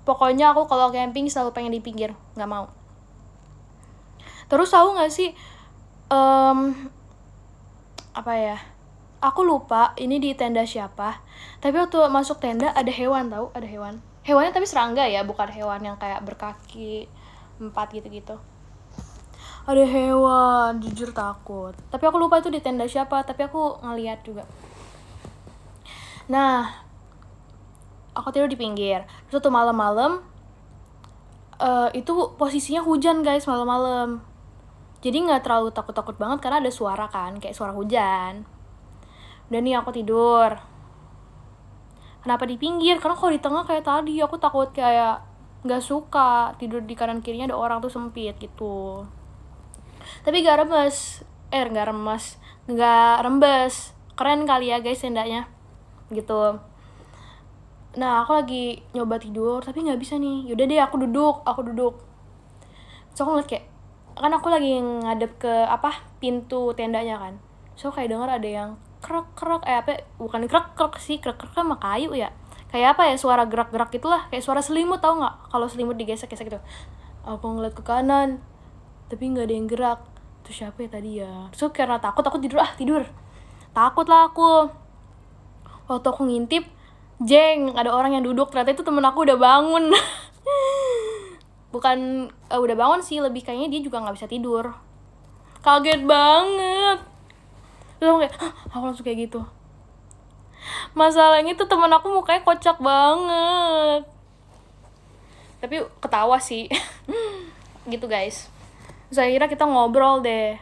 Pokoknya aku kalau camping selalu pengen di pinggir, nggak mau. Terus tahu nggak sih, apa ya? Aku lupa ini di tenda siapa. Tapi waktu masuk tenda ada hewan, tahu? Ada hewan. Hewannya tapi serangga ya, bukan hewan yang kayak berkaki 4 gitu-gitu. Ada hewan, jujur takut. Tapi aku lupa itu di tenda siapa, tapi aku ngeliat juga. Nah, aku tidur di pinggir. Terus tuh malam-malam itu posisinya hujan guys, malam-malam. Jadi nggak terlalu takut-takut banget karena ada suara kan, kayak suara hujan. Dan nih aku tidur. Kenapa di pinggir? Karena kalau di tengah kayak tadi aku takut, kayak nggak suka tidur di kanan kirinya ada orang tuh sempit gitu. Tapi nggak rembes. Keren kali ya guys tendanya gitu. Nah aku lagi nyoba tidur tapi nggak bisa nih. Yaudah deh aku duduk. So aku ngeliat kayak, kan aku lagi ngadep ke pintu tendanya kan. So kayak denger ada yang krek bukan krek sih, krek sama kayu ya. Kayak suara gerak-gerak gitulah, kayak suara selimut, tau nggak? Kalau selimut digesek-gesek gitu. Aku ngeliat ke kanan tapi nggak ada yang gerak. Terus siapa ya tadi ya? So karena takut aku tidur. Takut lah aku. Waktu aku ngintip, ada orang yang duduk. Ternyata itu temen aku udah bangun. Bukan udah bangun sih, lebih kayaknya dia juga nggak bisa tidur. Kaget banget. Terus aku langsung kayak gitu. Masalahnya tuh temen aku mukanya kocak banget. Tapi ketawa sih. Gitu guys. Saya kira kita ngobrol deh.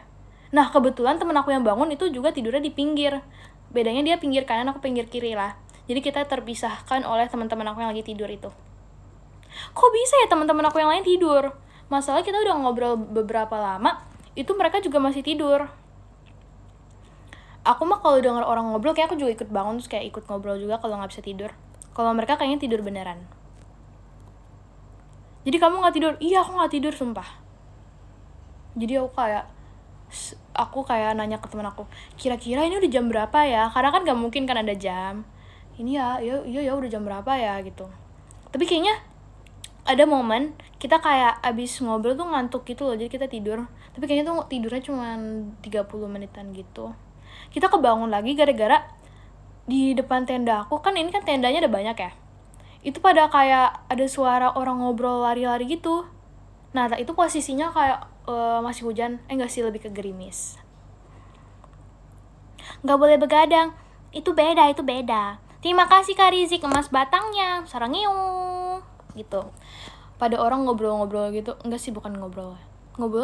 Nah kebetulan temen aku yang bangun itu juga tidurnya di pinggir. Bedanya dia pinggir kanan, aku pinggir kiri lah. Jadi kita terpisahkan oleh teman-teman aku yang lagi tidur itu. Kok bisa ya teman-teman aku yang lain tidur? Masalah kita udah ngobrol beberapa lama, itu mereka juga masih tidur. Aku mah kalau denger orang ngobrol kayak aku juga ikut bangun, terus kayak ikut ngobrol juga kalau nggak bisa tidur. Kalau mereka kayaknya tidur beneran. Jadi kamu nggak tidur? Iya aku nggak tidur sumpah. Jadi aku kayak nanya ke teman aku, kira-kira ini udah jam berapa ya? Karena kan nggak mungkin kan ada jam. Ini ya udah jam berapa ya gitu. Tapi kayaknya ada momen kita kayak abis ngobrol tuh ngantuk gitu loh, jadi kita tidur. Tapi kayaknya tuh tidurnya cuma 30 menitan gitu. Kita kebangun lagi gara-gara di depan tenda aku, kan ini kan tendanya ada banyak ya. Itu pada kayak ada suara orang ngobrol lari-lari gitu. Nah itu posisinya kayak masih hujan, enggak sih, lebih ke gerimis. Nggak boleh begadang. Itu beda. Terima kasih Kak Rizik, emas batangnya, sarangiu gitu. Pada orang ngobrol-ngobrol gitu. Enggak sih, bukan ngobrol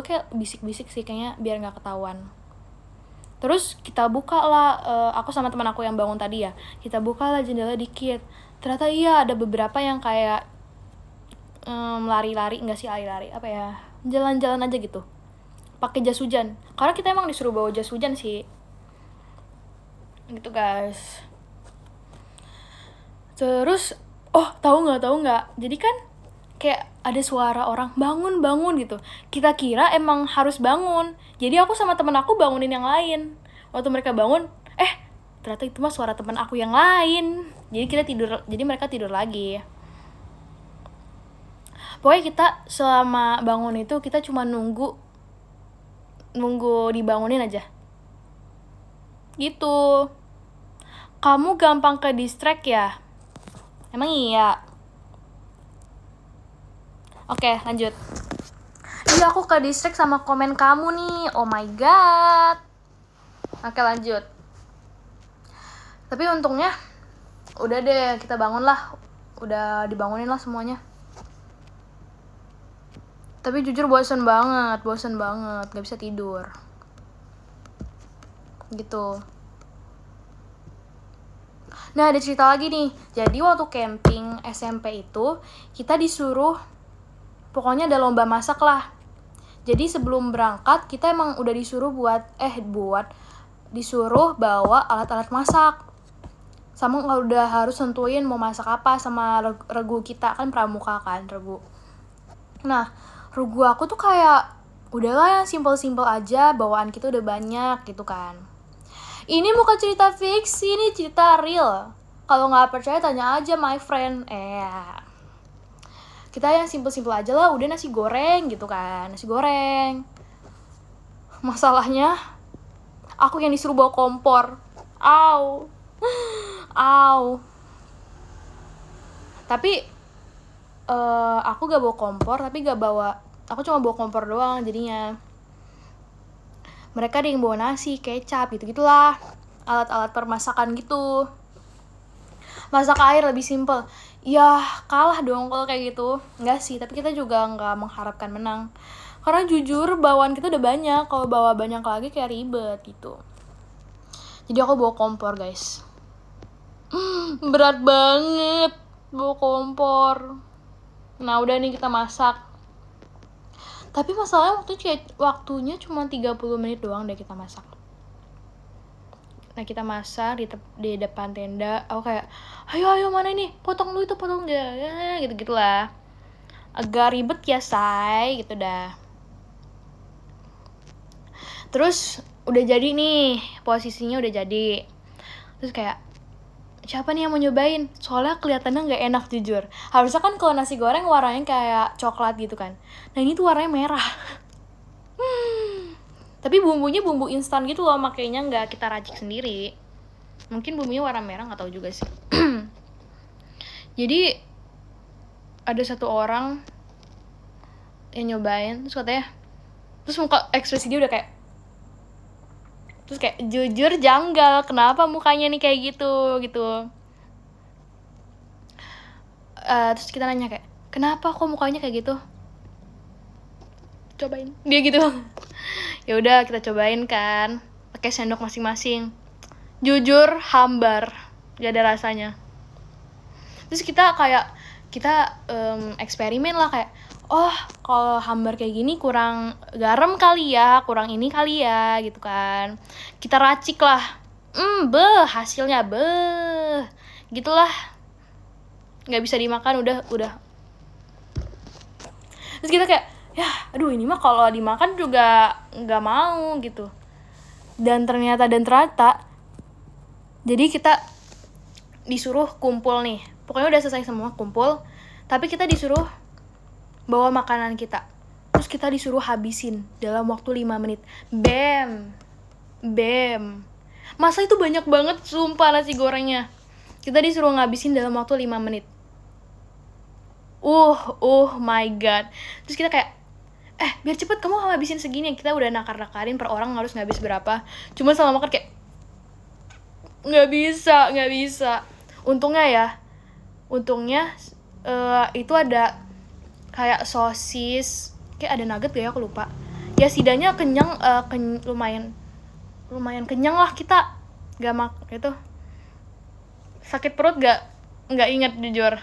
kayak bisik-bisik sih kayaknya, biar nggak ketahuan. Terus kita buka lah, aku sama teman aku yang bangun tadi ya, kita buka lah jendela dikit. Ternyata iya ada beberapa yang kayak lari-lari, enggak sih lari-lari, apa ya, jalan-jalan aja gitu, pakai jas hujan. Karena kita emang disuruh bawa jas hujan sih, gitu guys. Terus, tahu nggak? Jadi kan kayak ada suara orang bangun gitu. Kita kira emang harus bangun. Jadi aku sama teman aku bangunin yang lain. Waktu mereka bangun, ternyata itu mah suara teman aku yang lain. Jadi mereka tidur lagi. Pokoknya kita selama bangun itu kita cuma nunggu dibangunin aja. Gitu. Kamu gampang ke distract ya? Emang iya? Oke, lanjut. Iya, aku ke distract sama komen kamu nih. Oh my god. Oke, lanjut. Tapi untungnya udah deh, kita bangun lah. Udah dibangunin lah semuanya. Tapi jujur bosen banget. Gak bisa tidur. Gitu. Nah, ada cerita lagi nih. Jadi waktu camping SMP itu, kita disuruh, pokoknya ada lomba masak lah. Jadi sebelum berangkat, kita emang udah disuruh disuruh bawa alat-alat masak. Sama udah harus sentuhin mau masak apa sama regu kita, kan pramuka kan, regu. Nah, regu aku tuh kayak, udahlah yang simple-simple aja, bawaan kita udah banyak gitu kan. Ini bukan cerita fiksi, ini cerita real. Kalau nggak percaya tanya aja my friend. Kita yang simple-simple aja lah, udah nasi goreng gitu kan, nasi goreng. Masalahnya, aku yang disuruh bawa kompor. Au. Tapi aku gak bawa kompor, aku cuma bawa kompor doang jadinya. Mereka ada yang bawa nasi, kecap, gitu-gitulah. Alat-alat permasakan gitu. Masak air lebih simple. Ya, kalah dong kalau kayak gitu. Enggak sih, tapi kita juga nggak mengharapkan menang. Karena jujur, bawaan kita udah banyak. Kalau bawa banyak lagi kayak ribet gitu. Jadi aku bawa kompor, guys. Berat banget bawa kompor. Nah, udah nih kita masak. Tapi masalahnya waktunya cuma 30 menit doang deh kita masak. Nah, kita masak di depan tenda. Aku kayak, ayo mana ini, potong dulu itu, potong dia, gitu-gitulah. Agak ribet ya say, gitu dah. Terus udah jadi nih, posisinya udah jadi. Terus kayak, siapa nih yang mau nyobain? Soalnya kelihatannya nggak enak jujur. Harusnya kan kalau nasi goreng warnanya kayak coklat gitu kan. Nah, ini tuh warnanya merah. Tapi bumbunya bumbu instan gitu loh, makanya nggak kita racik sendiri. Mungkin bumbunya warna merah, nggak tahu juga sih. Jadi ada satu orang yang nyobain, terus muka ekspresi dia udah kayak, terus kayak jujur janggal, kenapa mukanya nih kayak gitu. Terus kita nanya kayak, kenapa kok mukanya kayak gitu? Cobain dia gitu. Ya udah kita cobain kan, pakai sendok masing-masing. Jujur hambar, gak ada rasanya. Terus kita eksperimen lah kayak, kalau hambar kayak gini kurang garam kali ya, kurang ini kali ya gitu kan. Kita racik lah. Hasilnya gitulah. Nggak bisa dimakan udah. Terus kita kayak, ya aduh ini mah kalau dimakan juga nggak mau gitu. Dan ternyata jadi kita disuruh kumpul nih, pokoknya udah selesai semua kumpul, tapi kita disuruh bawa makanan kita, terus kita disuruh habisin dalam waktu 5 menit. Bam, masa itu banyak banget sumpah nasi gorengnya. Kita disuruh ngabisin dalam waktu 5 menit. My god. Terus kita kayak, biar cepet kamu habisin segini. Kita udah nakar-nakarin per orang harus ngabis berapa. Cuma selama makan kayak nggak bisa. Untungnya itu ada kayak sosis, kayak ada nugget gak ya, aku lupa. Ya setidaknya kenyang, lumayan kenyang lah kita. Gak itu sakit perut nggak inget jujur,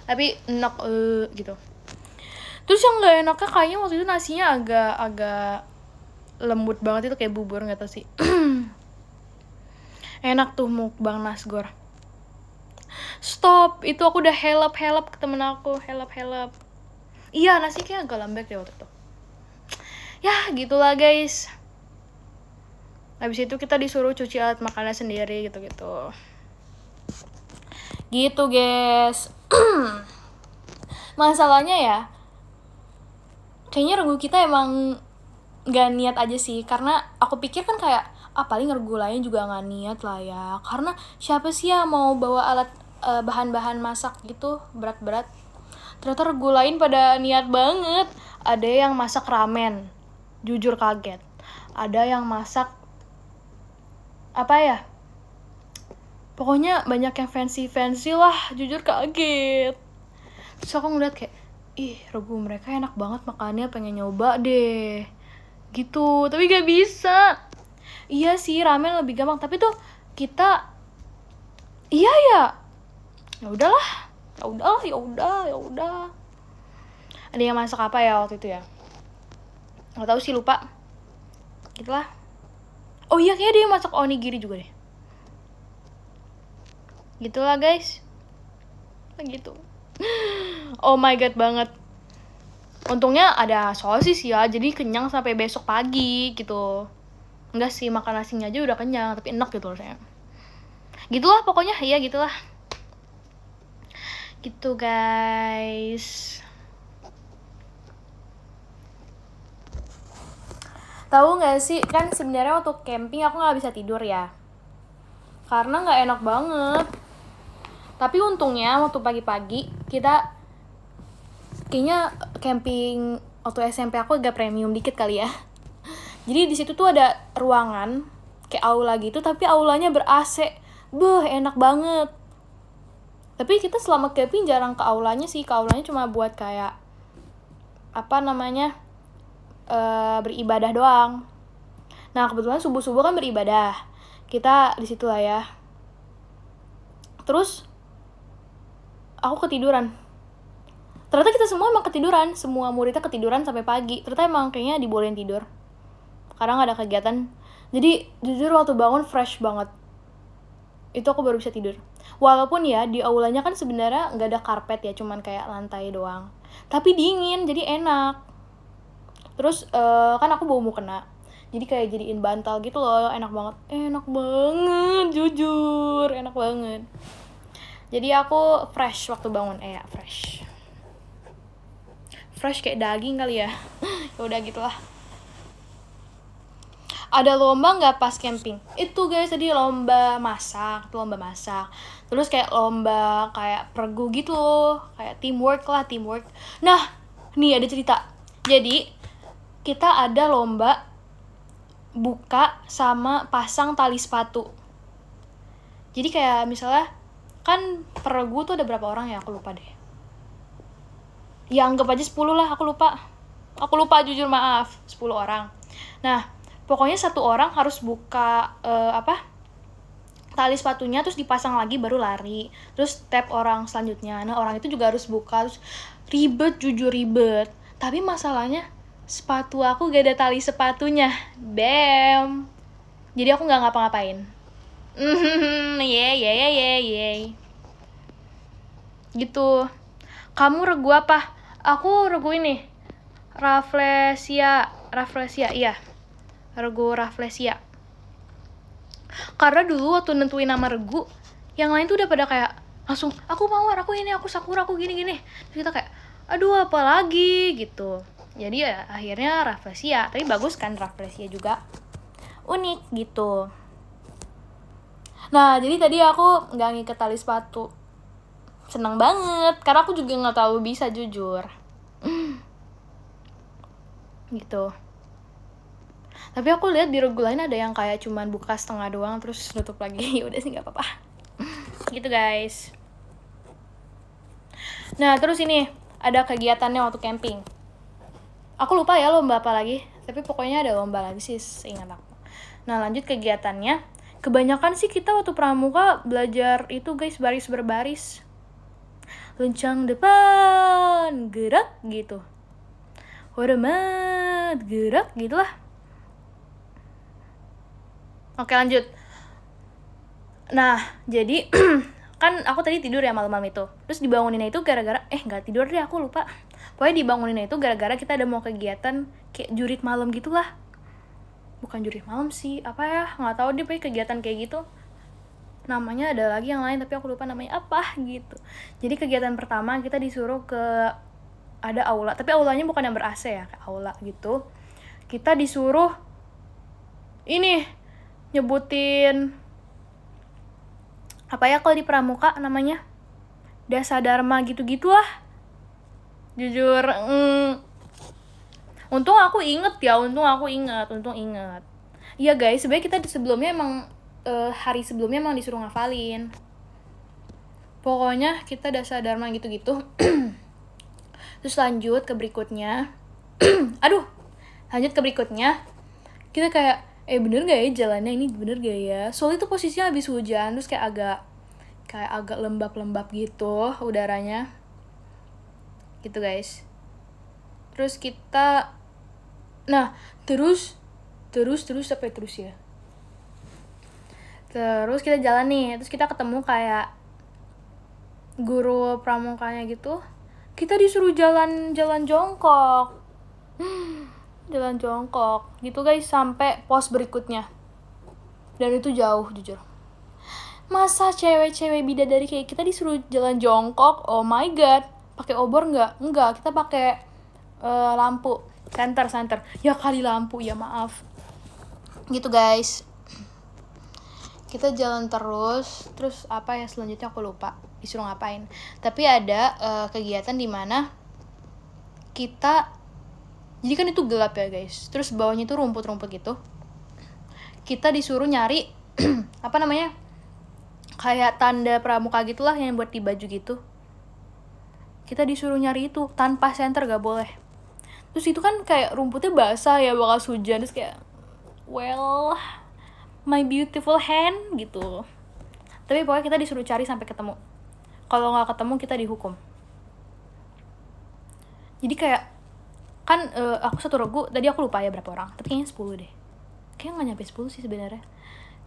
tapi enak gitu. Terus yang nggak enaknya kayaknya waktu itu nasinya agak lembut banget, itu kayak bubur, nggak tau sih. Enak tuh mukbang nasgor. Stop, itu aku udah help ke temen aku, help. Iya, nasi kayak agak lembek deh waktu itu. Ya gitulah guys. Habis itu kita disuruh cuci alat makannya sendiri gitu guys. Masalahnya ya, kayaknya regu kita emang gak niat aja sih. Karena aku pikir kan kayak, paling regu lain juga gak niat lah ya. Karena siapa sih yang mau bawa alat bahan-bahan masak gitu berat-berat. Ternyata regu lain pada niat banget. Ada yang masak ramen, jujur kaget. Ada yang masak apa ya, pokoknya banyak yang fancy lah, jujur kaget. Terus aku ngeliat kayak, regu mereka enak banget makannya, pengen nyoba deh gitu, tapi gak bisa. Iya sih, ramen lebih gampang, tapi tuh kita ya udahlah. Ada yang masak apa ya waktu itu ya, nggak tahu sih, lupa gitulah. Oh iya, kayaknya dia yang masak onigiri juga deh. Gitulah guys, gitu. Oh my god banget. Untungnya ada sosis ya, jadi kenyang sampai besok pagi gitu. Enggak sih, makan nasinya aja udah kenyang, tapi enak gitu rasanya. Gitulah pokoknya, iya gitulah. Gitu guys. Tahu nggak sih, kan sebenarnya waktu camping aku nggak bisa tidur ya, karena nggak enak banget. Tapi untungnya waktu pagi-pagi kita kayaknya camping waktu SMP aku agak premium dikit kali ya. Jadi di situ tuh ada ruangan kayak aula gitu, tapi aulanya ber-AC. Enak banget. Tapi kita selama camping jarang ke aulanya sih. Ke aulanya cuma buat kayak beribadah doang. Nah, kebetulan subuh-subuh kan beribadah. Kita di situ lah ya. Terus aku ketiduran. Ternyata kita semua emang ketiduran, semua muridnya ketiduran sampai pagi. Ternyata emang kayaknya dibolehin tidur, karena nggak ada kegiatan. Jadi jujur waktu bangun fresh banget. Itu aku baru bisa tidur. Walaupun ya di aulanya kan sebenarnya nggak ada karpet ya, cuman kayak lantai doang. Tapi dingin, jadi enak. Terus kan aku bawa mukena, jadi kayak jadiin bantal gitu loh. Enak banget, jujur enak banget. Jadi aku fresh waktu bangun, fresh kayak daging kali ya. Ya udah gitulah. Ada lomba nggak pas camping? Itu guys, tadi lomba masak. Terus kayak lomba kayak pergu gitu, kayak teamwork. Nah, nih ada cerita. Jadi kita ada lomba buka sama pasang tali sepatu. Jadi kayak misalnya kan pergu tuh ada berapa orang ya, aku lupa deh. Ya anggap aja 10 lah, aku lupa jujur, maaf, 10 orang. Nah, pokoknya satu orang harus buka tali sepatunya, terus dipasang lagi baru lari. Terus step orang selanjutnya. Nah, orang itu juga harus buka. Terus jujur ribet. Tapi masalahnya sepatu aku gak ada tali sepatunya. Bam. Jadi aku gak ngapa-ngapain. Gitu. Kamu regu apa? Aku regu ini, Rafflesia, iya. Regu Rafflesia. Karena dulu waktu nentuin nama regu, yang lain tuh udah pada kayak langsung, aku Mawar, aku ini, aku Sakura, aku gini. Terus kita kayak, aduh apa lagi gitu. Jadi ya akhirnya Rafflesia. Tapi bagus kan Rafflesia juga, unik gitu. Nah jadi tadi aku gak ngiket tali sepatu. Seneng banget, karena aku juga gak terlalu bisa jujur. Gitu. Tapi aku lihat di regu lain ada yang kayak cuman buka setengah doang terus nutup lagi. Udah sih nggak apa-apa. Gitu guys. Nah terus ini ada kegiatannya waktu camping. Aku lupa ya lomba apa lagi, tapi pokoknya ada lomba lagi sih seingat aku. Nah lanjut kegiatannya, kebanyakan sih kita waktu pramuka belajar itu guys, baris berbaris, lencang depan, gerak gitu, hormat, gerak gitulah. Oke lanjut. Nah jadi kan aku tadi tidur ya malam-malam itu, terus dibanguninnya itu gara-gara nggak tidur deh, aku lupa. Pokoknya dibanguninnya itu gara-gara kita ada mau kegiatan kayak jurit malam gitulah. Bukan jurit malam sih, apa ya, nggak tahu deh, pokoknya kegiatan kayak gitu. Namanya ada lagi yang lain tapi aku lupa namanya apa gitu. Jadi kegiatan pertama kita disuruh ke ada aula, tapi aulanya bukan yang ber-AC ya, kayak aula gitu. Kita disuruh ini nyebutin apa ya kalau di pramuka namanya, dasa dharma gitu-gitulah. Jujur untung inget. Iya guys, sebenarnya kita sebelumnya emang hari sebelumnya emang disuruh ngafalin. Pokoknya kita dasa dharma gitu-gitu. Terus lanjut ke berikutnya. Lanjut ke berikutnya. Kita kayak bener gak ya jalannya ini, bener gak ya? Soalnya itu posisinya habis hujan, terus kayak agak lembab-lembab gitu udaranya. Gitu guys. Terus kita terus sampai terus ya. Terus kita jalan nih, terus kita ketemu kayak guru pramukanya gitu. Kita disuruh jalan jongkok. Jalan jongkok gitu guys sampai pos berikutnya. Dan itu jauh jujur. Masa cewek-cewek bidadari kayak kita disuruh jalan jongkok? Oh my god. Pakai obor nggak? Enggak, kita pakai lampu. Senter. Ya kali lampu, ya maaf. Gitu guys. Kita jalan terus apa ya selanjutnya aku lupa disuruh ngapain. Tapi ada kegiatan di mana kita, jadi kan itu gelap ya guys, terus bawahnya itu rumput-rumput gitu. Kita disuruh nyari apa namanya, kayak tanda pramuka gitulah yang buat di baju gitu. Kita disuruh nyari itu tanpa senter, gak boleh. Terus itu kan kayak rumputnya basah ya, bakal hujan, terus kayak well, my beautiful hand gitu. Tapi pokoknya kita disuruh cari sampai ketemu. Kalau nggak ketemu kita dihukum. Jadi kayak kan aku satu regu, tadi aku lupa ya berapa orang, tapi kayaknya 10 deh. Kayaknya nggak nyampe 10 sih sebenarnya.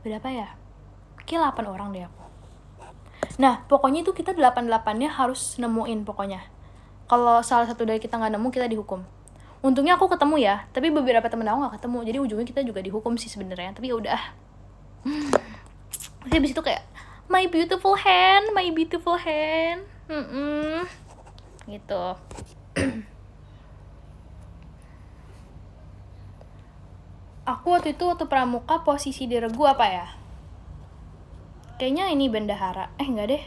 Berapa ya? Kayaknya 8 orang deh aku. Nah pokoknya itu kita 8-8-nya harus nemuin pokoknya. Kalau salah satu dari kita nggak nemu, kita dihukum. Untungnya aku ketemu ya, tapi beberapa temen aku nggak ketemu, jadi ujungnya kita juga dihukum sih sebenarnya. Tapi ya udah. Terus habis itu kayak my beautiful hand gitu. Aku waktu pramuka posisi di regu apa ya? Kayaknya ini bendahara. Enggak deh.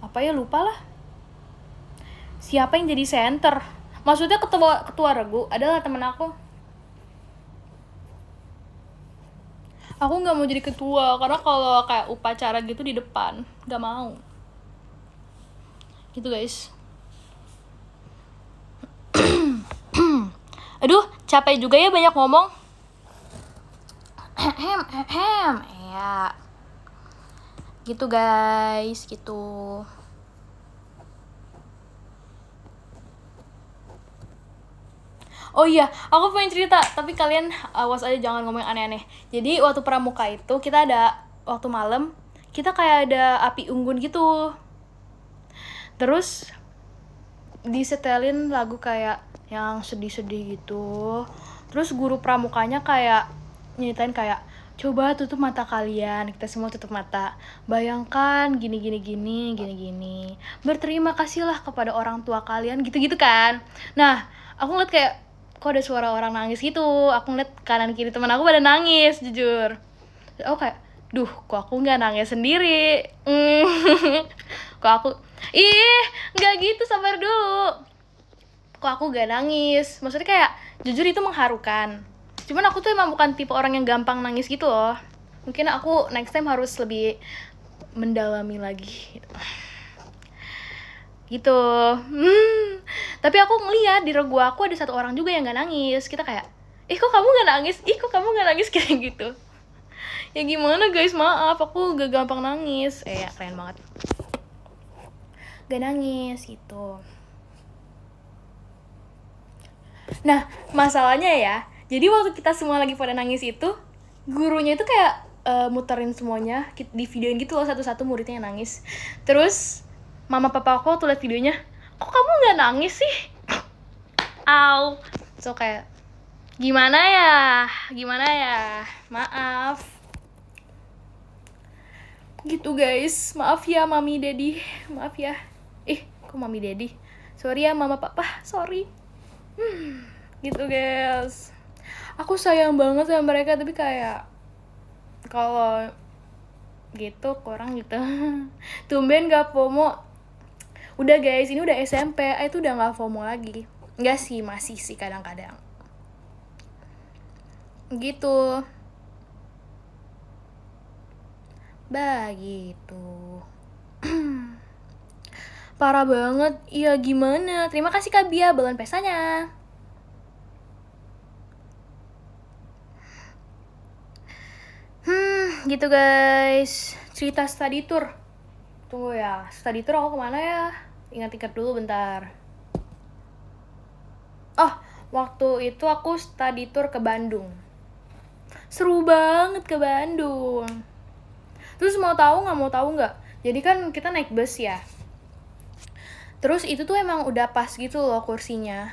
Apa ya, lupa lah. Siapa yang jadi center? Maksudnya ketua regu adalah temen aku. Aku nggak mau jadi ketua karena kalau kayak upacara gitu di depan, nggak mau. Gitu guys. Aduh, capek juga ya banyak ngomong. Ya. Gitu guys, gitu. Oh iya, aku pengen cerita, tapi kalian awas aja jangan ngomong aneh-aneh. Jadi waktu pramuka itu kita ada waktu malam, kita kayak ada api unggun gitu. Terus disetelin lagu kayak yang sedih-sedih gitu. Terus guru pramukanya kayak nyeritain kayak, coba tutup mata kalian, kita semua tutup mata. Bayangkan gini. Berterima kasihlah kepada orang tua kalian, gitu-gitu kan. Nah, aku ngeliat kayak kok ada suara orang nangis gitu. Aku ngeliat kanan kiri teman aku pada nangis, jujur. Aku kayak, duh, kok aku nggak nangis sendiri? Kok aku, nggak gitu, sabar dulu. Kok aku nggak nangis? Maksudnya kayak, jujur itu mengharukan. Cuman aku tuh emang bukan tipe orang yang gampang nangis gitu loh. Mungkin aku next time harus lebih mendalami lagi gitu. Tapi aku ngeliat di regu aku ada satu orang juga yang gak nangis. Kita kayak, kok kamu gak nangis? Kok kamu gak nangis? Kayak gitu. Ya gimana guys, maaf aku gak gampang nangis. Ya keren banget. Gak nangis gitu. Nah masalahnya ya, jadi waktu kita semua lagi pada nangis itu, gurunya itu kayak muterin semuanya, di videoin gitu loh satu-satu muridnya yang nangis. Terus mama papa aku tuh liat videonya, kok kamu gak nangis sih? Au. So kayak gimana ya, maaf gitu guys, maaf ya mami daddy, maaf ya. Kok mami daddy, sorry ya mama papa, sorry. Gitu guys, aku sayang banget sama mereka, tapi kayak kalau gitu kurang gitu. Tumben gak FOMO. Udah guys, ini udah SMP, itu udah gak FOMO lagi. Enggak sih, masih sih kadang-kadang gitu. Begitu. Parah banget. Iya gimana? Terima kasih Kak Bia, balon pesanya. Gitu guys. Cerita study tour. Tunggu ya, study tour aku kemana ya? Ingat-ingat dulu bentar. Waktu itu aku study tour ke Bandung. Seru banget ke Bandung. Terus mau tahu nggak? Jadi kan kita naik bus ya. Terus itu tuh emang udah pas gitu loh kursinya.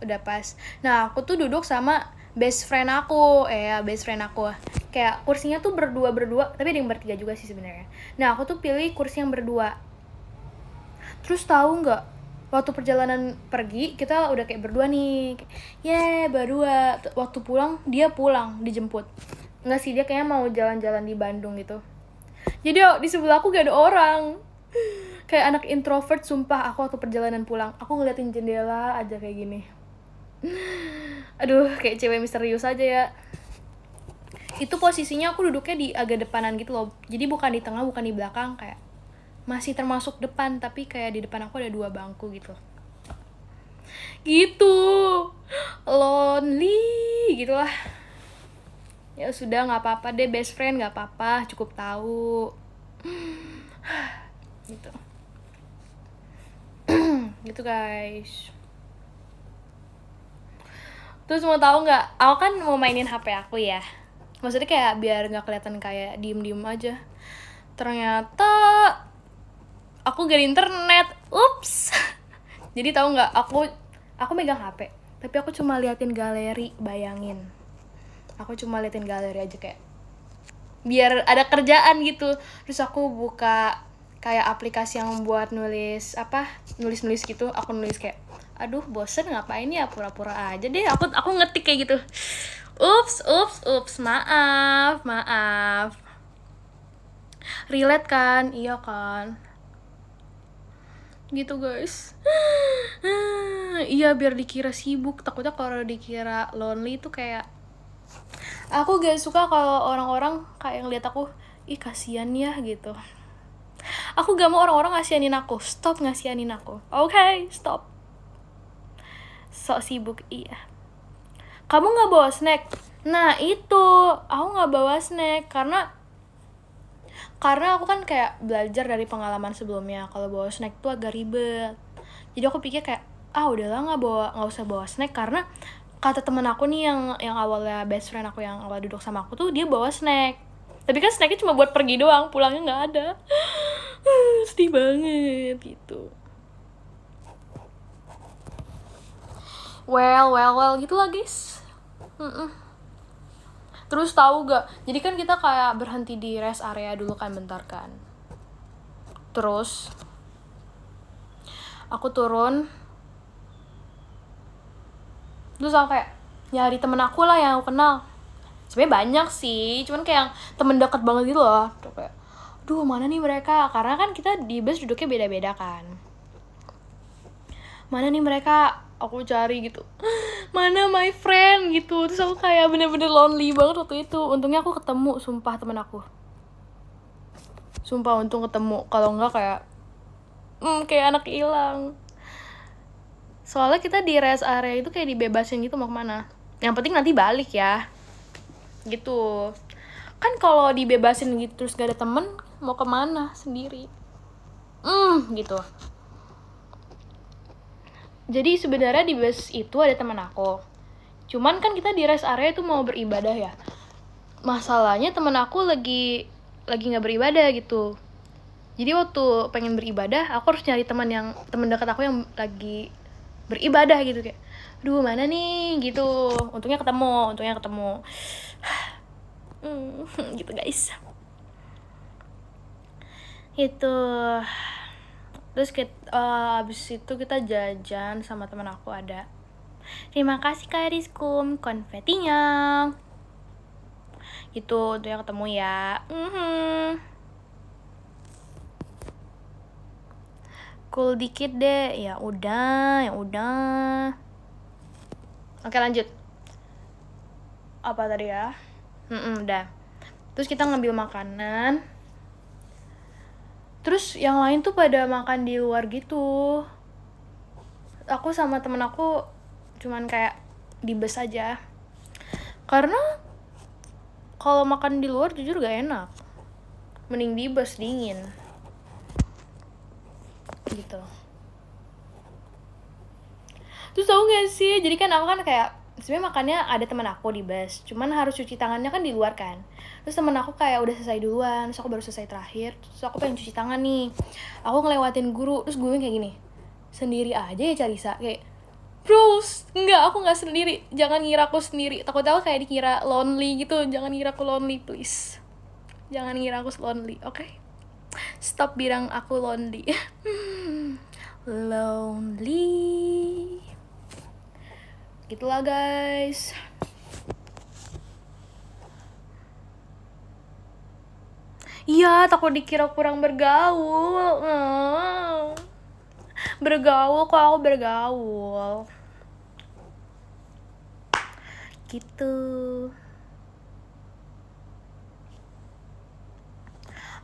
Udah pas. Nah aku tuh duduk sama best friend aku. Kayak kursinya tuh berdua, tapi ada yang bertiga juga sih sebenarnya. Nah aku tuh pilih kursi yang berdua. Terus tahu nggak? Waktu perjalanan pergi kita udah kayak berdua nih, berdua. Waktu pulang dia pulang dijemput. Enggak sih, dia kayaknya mau jalan-jalan di Bandung gitu. Jadi di sebelah aku gak ada orang. Kayak anak introvert sumpah. Aku waktu perjalanan pulang aku ngeliatin jendela aja kayak gini. Aduh kayak cewek misterius aja ya. Itu posisinya aku duduknya di agak depanan gitu loh. Jadi bukan di tengah, bukan di belakang, kayak masih termasuk depan, tapi kayak di depan aku ada 2 bangku gitu. Gitu. Lonely gitulah. Ya sudah, nggak apa-apa deh best friend, nggak apa-apa, cukup tahu. Gitu. Gitu guys. Terus mau tahu nggak? Aku kan mau mainin HP aku ya. Maksudnya kayak biar nggak kelihatan kayak diem-diem aja. Ternyata aku gak ada internet. Ups. Jadi tahu nggak? Aku megang HP, tapi aku cuma liatin galeri. Bayangin. Aku cuma liatin galeri aja kayak biar ada kerjaan gitu. Terus aku buka kayak aplikasi yang buat nulis gitu. Aku nulis kayak, aduh bosen ngapain ya, pura-pura aja deh. Aku ngetik kayak gitu. Ups, maaf. Relate kan? Iya kan? Gitu guys. Iya biar dikira sibuk. Takutnya kalau dikira lonely tuh kayak, aku gak suka kalau orang-orang kayak ngeliat aku, kasihan ya gitu. Aku gak mau orang-orang ngasihanin aku. Stop ngasihanin aku. Oke, stop. Sok sibuk, iya. Kamu gak bawa snack? Nah itu, aku gak bawa snack karena aku kan kayak belajar dari pengalaman sebelumnya, kalau bawa snack tuh agak ribet. Jadi aku pikir kayak, udahlah nggak usah bawa snack, karena kata temen aku nih yang awalnya best friend aku yang awal duduk sama aku tuh, dia bawa snack. Tapi kan snacknya cuma buat pergi doang, pulangnya nggak ada. Sedih banget gitu. Well gitu lah guys. Terus tahu gak? Jadi kan kita kayak berhenti di rest area dulu kan bentar kan. Terus aku turun. Terus aku kayak nyari temen aku lah yang aku kenal. Sebenarnya banyak sih, cuman kayak yang temen deket banget gitu loh. Tuh kayak, aduh mana nih mereka? Karena kan kita di bus duduknya beda-beda kan. Mana nih mereka? Aku cari gitu. mana my friend gitu. Terus aku kayak bener-bener lonely banget waktu itu. Untungnya aku ketemu, sumpah, temen aku. Sumpah untung ketemu, kalau enggak kayak anak hilang. Soalnya kita di rest area itu kayak dibebasin gitu mau kemana. Yang penting nanti balik ya. Gitu. Kan kalau dibebasin gitu terus gak ada temen, mau kemana sendiri. Gitu. Jadi sebenarnya di bus itu ada teman aku. Cuman kan kita di rest area itu mau beribadah ya. Masalahnya teman aku lagi nggak beribadah gitu. Jadi waktu pengen beribadah, aku harus nyari teman dekat aku yang lagi beribadah gitu kayak. Aduh, mana nih gitu. Untungnya ketemu. Gitu guys. Itu. Terus abis itu kita jajan sama teman aku ada. Terima kasih Kak Rizkum, konfetinya. Itu tuh yang ketemu ya. Cool dikit deh. Ya udah. Oke, lanjut. Apa tadi ya? Udah. Terus kita ngambil makanan. Terus yang lain tuh pada makan di luar gitu. Aku sama temen aku cuman kayak di bus aja. Karena kalau makan di luar jujur gak enak. Mending di bus dingin. Gitu. Terus tau gak sih? Jadi kan aku kan kayak sebenarnya makannya ada teman aku di bus. Cuman harus cuci tangannya kan di luar kan. Terus temen aku kayak udah selesai duluan, terus aku baru selesai terakhir. Terus aku pengen cuci tangan nih. Aku ngelewatin guru, terus gue kayak gini. Sendiri aja ya Carisa, kayak bros, enggak, aku gak sendiri. Jangan ngira aku sendiri. Takut aku kayak dikira lonely gitu. Jangan ngira aku lonely, please. Jangan ngira aku lonely, oke? Stop bilang aku lonely. Lonely. Gitulah guys. Iya, takut dikira kurang bergaul. Bergaul kok, aku bergaul. Gitu.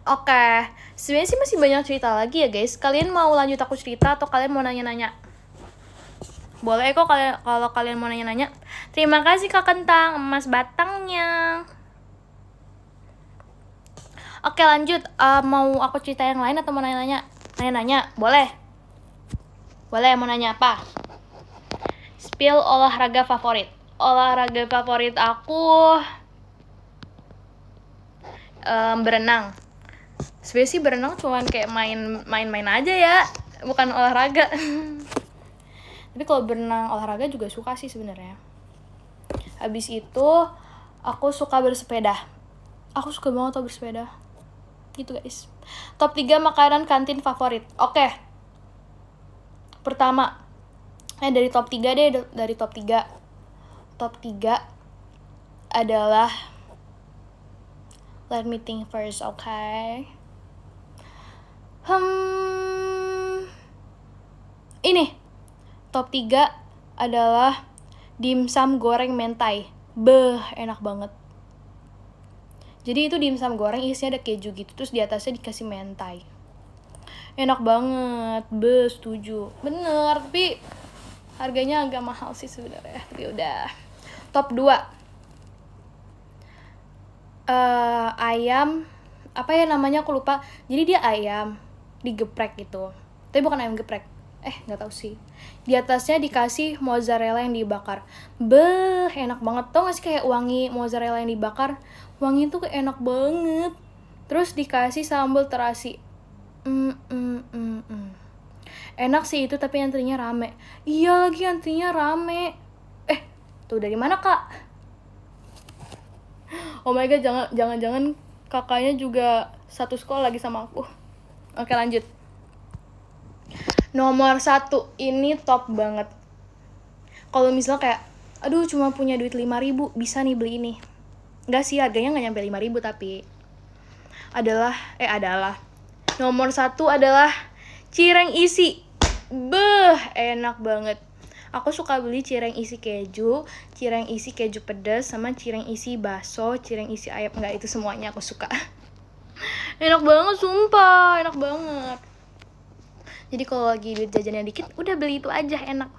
Oke, sebenarnya sih masih banyak cerita lagi ya guys. Kalian mau lanjut aku cerita atau kalian mau nanya-nanya? Boleh kok kalau kalian mau nanya-nanya. Terima kasih Kak Kentang, emas batangnya. Oke, lanjut. Mau aku cerita yang lain atau mau nanya-nanya? Nanya-nanya, boleh? Boleh, mau nanya apa? Spill olahraga favorit. Olahraga favorit aku berenang. Sebenarnya sih berenang cuman kayak main-main aja ya, bukan olahraga. Tapi kalau berenang olahraga juga suka sih sebenarnya. Habis itu aku suka bersepeda. Aku suka banget bersepeda. Gitu guys. Top 3 makanan kantin favorit. Oke. Pertama, dari top 3 deh, dari top 3. Top 3 adalah, let me think first, okay? Ini. Top 3 adalah dimsum goreng mentai. Enak banget. Jadi itu dimsum goreng isinya ada keju gitu, terus di atasnya dikasih mentai. Enak banget, setuju. Bener, tapi harganya agak mahal sih sebenarnya. Tapi udah. Top 2. Ayam, apa ya namanya aku lupa. Jadi dia ayam digeprek gitu. Tapi bukan ayam geprek. Nggak tahu sih. Di atasnya dikasih mozzarella yang dibakar. Enak banget. Tau gak sih kayak wangi mozzarella yang dibakar? Wangi tuh enak banget. Terus dikasih sambal terasi. Enak sih itu, tapi antrinya rame. Iya lagi, antrinya rame. Tuh dari mana kak? Oh my god, jangan kakaknya juga satu sekolah lagi sama aku. Oke, lanjut. Nomor 1, ini top banget. Kalau misalnya kayak, aduh cuma punya duit 5.000, bisa nih beli ini. Enggak sih, harganya gak nyampe 5.000 tapi adalah nomor 1 adalah cireng isi. Enak banget. Aku suka beli cireng isi keju, cireng isi keju pedas, sama cireng isi bakso, cireng isi ayam. Enggak, itu semuanya aku suka. Enak banget, sumpah, enak banget. Jadi kalau lagi duit jajannya dikit, udah beli itu aja, enak.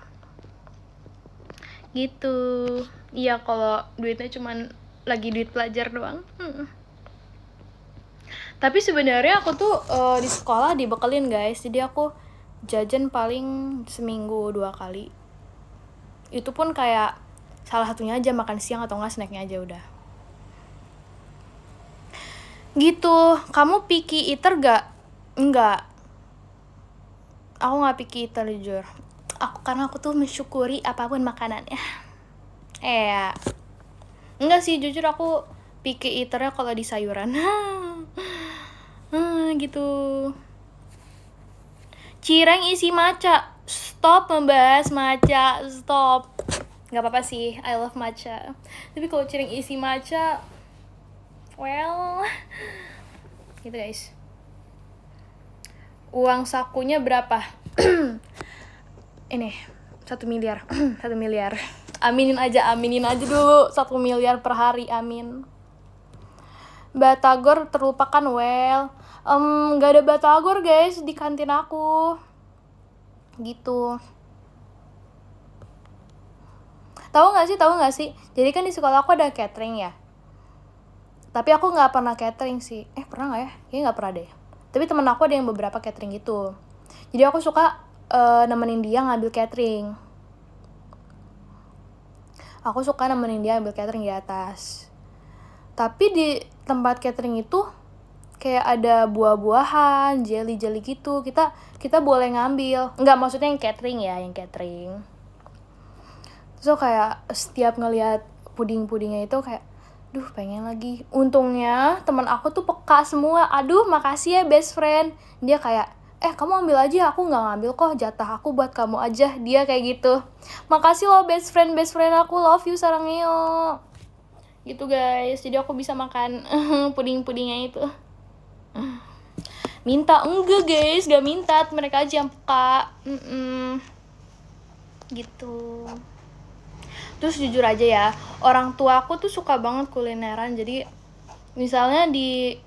Gitu. Iya, kalau duitnya cuman lagi duit pelajar doang. Tapi sebenarnya aku tuh di sekolah dibekelin guys, jadi aku jajan paling seminggu 2 kali. Itu pun kayak salah satunya aja makan siang atau nggak snacknya aja udah. Gitu. Kamu picky eater gak? Enggak. Aku nggak picky eater jujur. Karena aku tuh mensyukuri apapun makanannya. Enggak sih, jujur aku picky eaternya kalau di sayuran. Gitu. Cireng isi matcha. Stop membahas matcha, stop. Gak apa-apa sih, I love matcha. Tapi kalau cireng isi matcha, well, gitu guys. Uang sakunya berapa? Ini 1 miliar. 1 miliar. Aminin aja dulu 1 miliar per hari, amin. Batagor terlupakan, well. Gak ada batagor guys di kantin aku. Gitu. Tahu nggak sih? Jadi kan di sekolah aku ada catering ya. Tapi aku nggak pernah catering sih. Pernah nggak ya? Kayaknya nggak pernah deh. Tapi temen aku ada yang beberapa catering gitu. Jadi aku suka nemenin dia ngambil catering. Aku suka nemenin dia ambil catering di atas. Tapi di tempat catering itu kayak ada buah-buahan, jelly-jelly gitu. Kita boleh ngambil. Enggak, maksudnya yang catering ya, yang catering. So kayak setiap ngelihat puding-pudingnya itu kayak, duh pengen lagi. Untungnya teman aku tuh peka semua. Aduh makasih ya best friend. Dia kayak, kamu ambil aja, aku nggak ngambil kok, jatah aku buat kamu aja. Dia kayak gitu. Makasih loh best friend aku, love you sarangeo. Gitu guys, jadi aku bisa makan puding-pudingnya itu. Minta enggak guys, gak minta, mereka aja yang peka. Gitu. Terus jujur aja ya, orang tua aku tuh suka banget kulineran. Jadi misalnya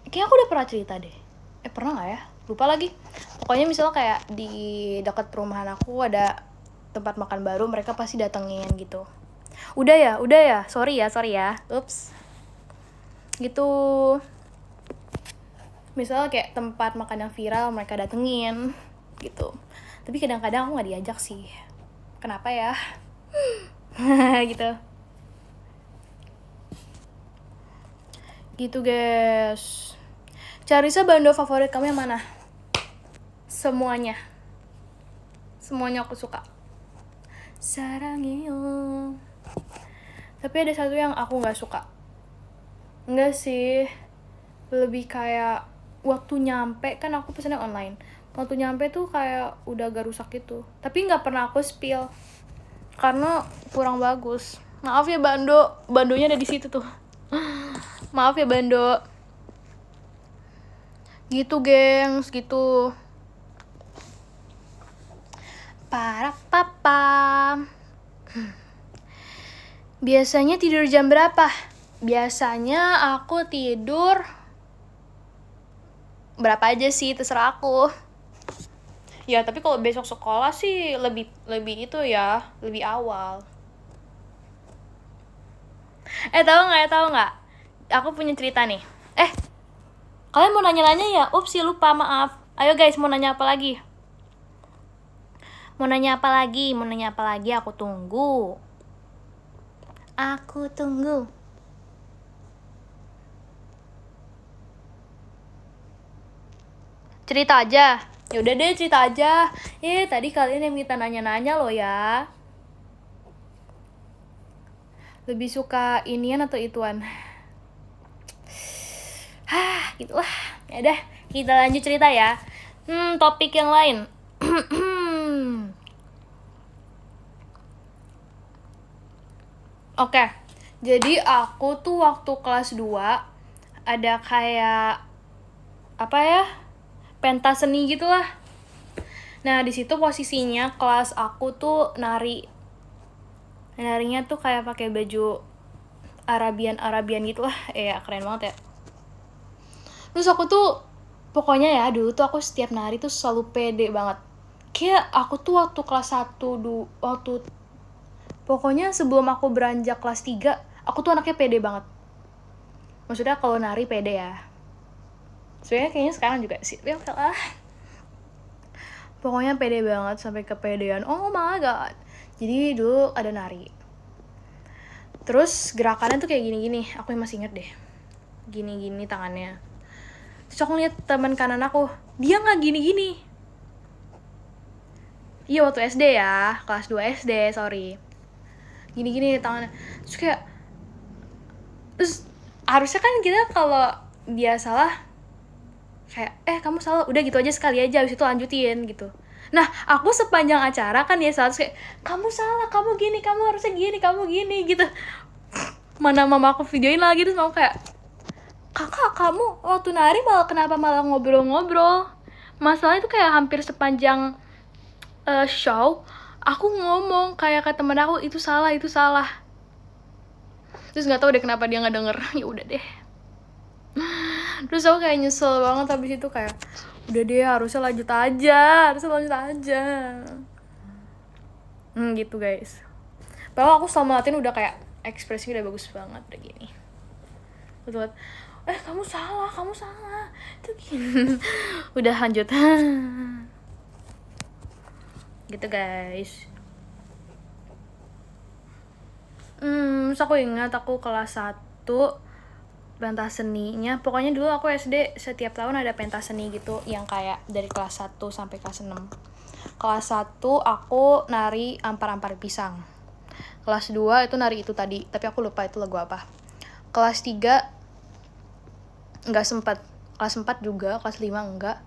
kayak aku udah pernah cerita deh. Pernah gak ya? Lupa lagi. Pokoknya misalnya kayak di dekat perumahan aku ada tempat makan baru, mereka pasti datengin gitu. Udah ya, sorry ya, ups. Gitu. Misalnya kayak tempat makan yang viral, mereka datengin gitu. Tapi kadang-kadang aku gak diajak sih. Kenapa ya? Gitu. Gitu guys. Charissa, bando favorit kamu yang mana? Semuanya aku suka. Sarangeo. Tapi ada satu yang aku gak suka. Enggak sih, lebih kayak waktu nyampe, kan aku pesannya online. Waktu nyampe tuh kayak udah agak rusak gitu. Tapi gak pernah aku spill karena kurang bagus. Maaf ya bandonya ada di situ tuh. Maaf ya bando. Gitu gengs, gitu. Para papa. Biasanya tidur jam berapa? Biasanya aku tidur berapa aja sih, terserah aku. Ya tapi kalau besok sekolah sih lebih itu ya, lebih awal. Tahu nggak? Aku punya cerita nih. Kalian mau nanya-nanya ya? Ups, lupa, maaf. Ayo guys, mau nanya apa lagi? Mau nanya apa lagi? Aku tunggu. Cerita aja. Ya udah deh, cerita aja. Tadi kalian yang minta nanya-nanya loh ya. Lebih suka inian atau ituan? Gitulah. Ya udah, kita lanjut cerita ya. Topik yang lain. Oke. Jadi aku tuh waktu kelas 2 ada kayak apa ya? Pentas seni gitulah. Nah, di situ posisinya kelas aku tuh nari. Narinya tuh kayak pakai baju Arabian gitu lah. Keren banget ya. Terus aku tuh pokoknya ya dulu tuh aku setiap nari tuh selalu pede banget. Kayak aku tuh waktu kelas 1 waktu pokoknya sebelum aku beranjak kelas 3, aku tuh anaknya pede banget. Maksudnya kalau nari pede ya. Sebenarnya kayaknya sekarang juga sih. Ya lah. Pokoknya pede banget sampai kepedean. Oh my god. Jadi dulu ada nari. Terus gerakannya tuh kayak gini-gini. Aku yang masih inget deh. Gini-gini tangannya. Terus aku lihat teman kanan aku, dia nggak gini-gini. Iya waktu SD ya, kelas 2 SD, sorry. Gini-gini tangannya. Terus harusnya kan kita kalau dia salah kayak kamu salah, udah gitu aja sekali aja, habis itu lanjutin gitu. Nah aku sepanjang acara kan dia salah, terus kayak kamu salah, kamu gini, kamu harusnya gini, kamu gini gitu. Mana mama aku videoin lagi, terus mau kayak kakak kamu waktu nari kenapa malah ngobrol-ngobrol. Masalahnya itu kayak hampir sepanjang show aku ngomong kayak ke temen aku itu salah. Terus nggak tahu deh kenapa dia nggak denger. Ya udah deh. Terus aku kayak nyesel banget habis itu, kayak udah deh harusnya lanjut aja gitu guys. Padahal aku selama latihan udah kayak ekspresinya udah bagus banget udah gini. Betul. Kamu salah itu gini. Udah lanjut. Gitu guys. Terus aku ingat aku kelas 1 pentas seninya. Pokoknya dulu aku SD setiap tahun ada pentas seni gitu yang kayak dari kelas 1 sampai kelas 6. Kelas 1 aku nari ampar-ampar pisang. Kelas 2 itu nari itu tadi, tapi aku lupa itu lagu apa. Kelas 3 nggak sempet. Kelas 4 juga, kelas 5 enggak.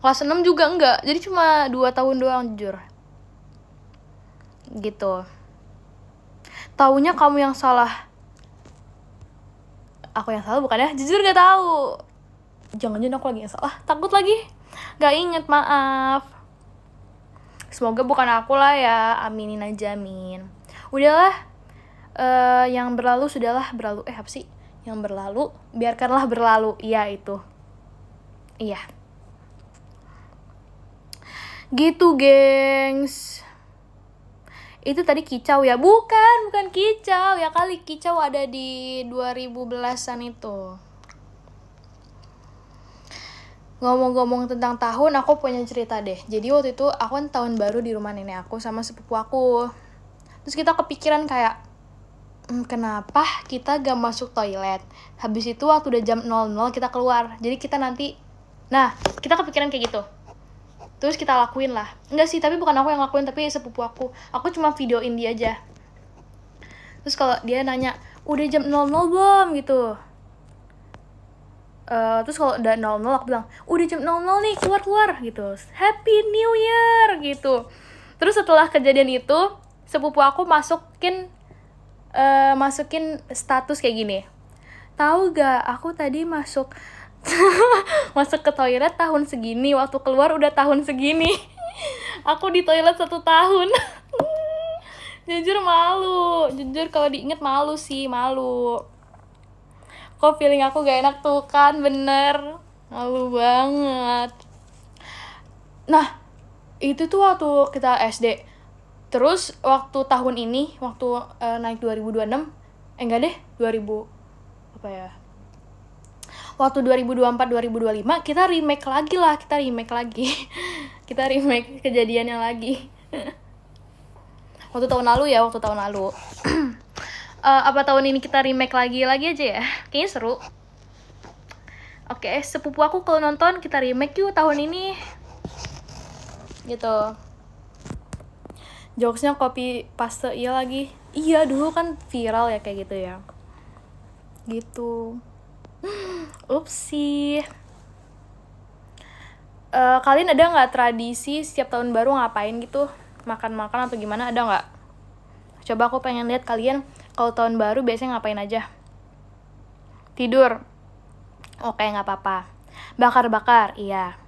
Kelas 6 juga enggak. Jadi cuma 2 tahun doang jujur. Gitu. Taunya kamu yang salah. Aku yang salah bukan ya? Jujur gak tahu. Jangan-jangan aku lagi yang salah. Takut lagi. Gak inget, maaf. Semoga bukan aku lah ya. Aminin aja, amin. Udahlah. Yang berlalu sudahlah berlalu. Apa sih? Yang berlalu biarkanlah berlalu. Iya itu. Iya. Gitu gengs. Itu tadi kicau ya? Bukan kicau. Ya kali kicau ada di 2010-an itu. Ngomong-ngomong tentang tahun, aku punya cerita deh. Jadi waktu itu aku kan tahun baru di rumah nenek aku sama sepupu aku. Terus kita kepikiran kayak, kenapa kita gak masuk toilet? Habis itu waktu udah jam 00 kita keluar. Jadi kita nanti, kita kepikiran kayak gitu. Terus kita lakuin lah. Enggak sih, tapi bukan aku yang lakuin, tapi sepupu aku. Aku cuma videoin dia aja. Terus kalau dia nanya, udah jam 00 belum gitu. Terus kalau udah 00 aku bilang, udah jam 00 nih, keluar gitu. Happy New Year gitu. Terus setelah kejadian itu, sepupu aku masukin status kayak gini. Tahu gak, aku tadi masuk ke toilet tahun segini, waktu keluar udah tahun segini. Aku di toilet 1 tahun. Jujur malu. Jujur kalau diinget malu sih, malu. Kok feeling aku gak enak tuh kan, bener. Malu banget. Nah, itu tuh waktu kita SD. Terus waktu tahun ini, waktu naik 2026, enggak deh, 2000 apa ya? Waktu 2024-2025 kita remake lagi. Kita remake kejadiannya lagi. Waktu tahun lalu. Apa tahun ini kita remake lagi aja ya? Kayaknya seru. Oke, sepupu aku kalau nonton kita remake yuk tahun ini. Gitu. Jokesnya copy paste iya lagi. Iya, dulu kan viral ya kayak gitu ya. Gitu. Upsi. Kalian ada nggak tradisi setiap tahun baru ngapain gitu? Makan-makan atau gimana, ada nggak? Coba aku pengen lihat kalian kalau tahun baru biasanya ngapain aja. Tidur. Oke, nggak apa-apa. Bakar-bakar, iya.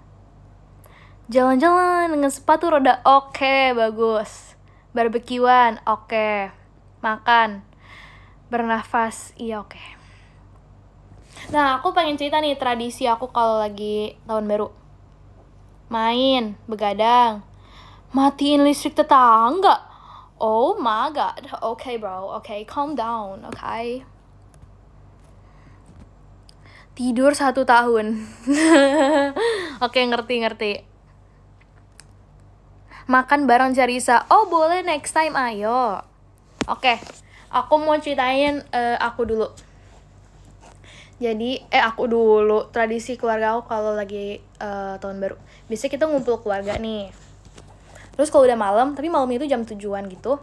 Jalan-jalan dengan sepatu roda, oke, bagus. Barbekyuan, oke. makan, bernafas. Iya, oke. Nah, aku pengen cerita nih tradisi aku kalau lagi tahun baru. Main, begadang, matiin listrik tetangga. Oh my god. Okay bro, okay, calm down, okay. Tidur 1 tahun. Oke, ngerti. Makan bareng Carissa. Oh boleh, next time, ayo. Oke, aku mau ceritain aku dulu. Jadi, aku dulu. Tradisi keluarga aku kalau lagi tahun baru. Biasanya kita ngumpul keluarga nih. Terus kalau udah malam, tapi malam itu jam 7-an gitu,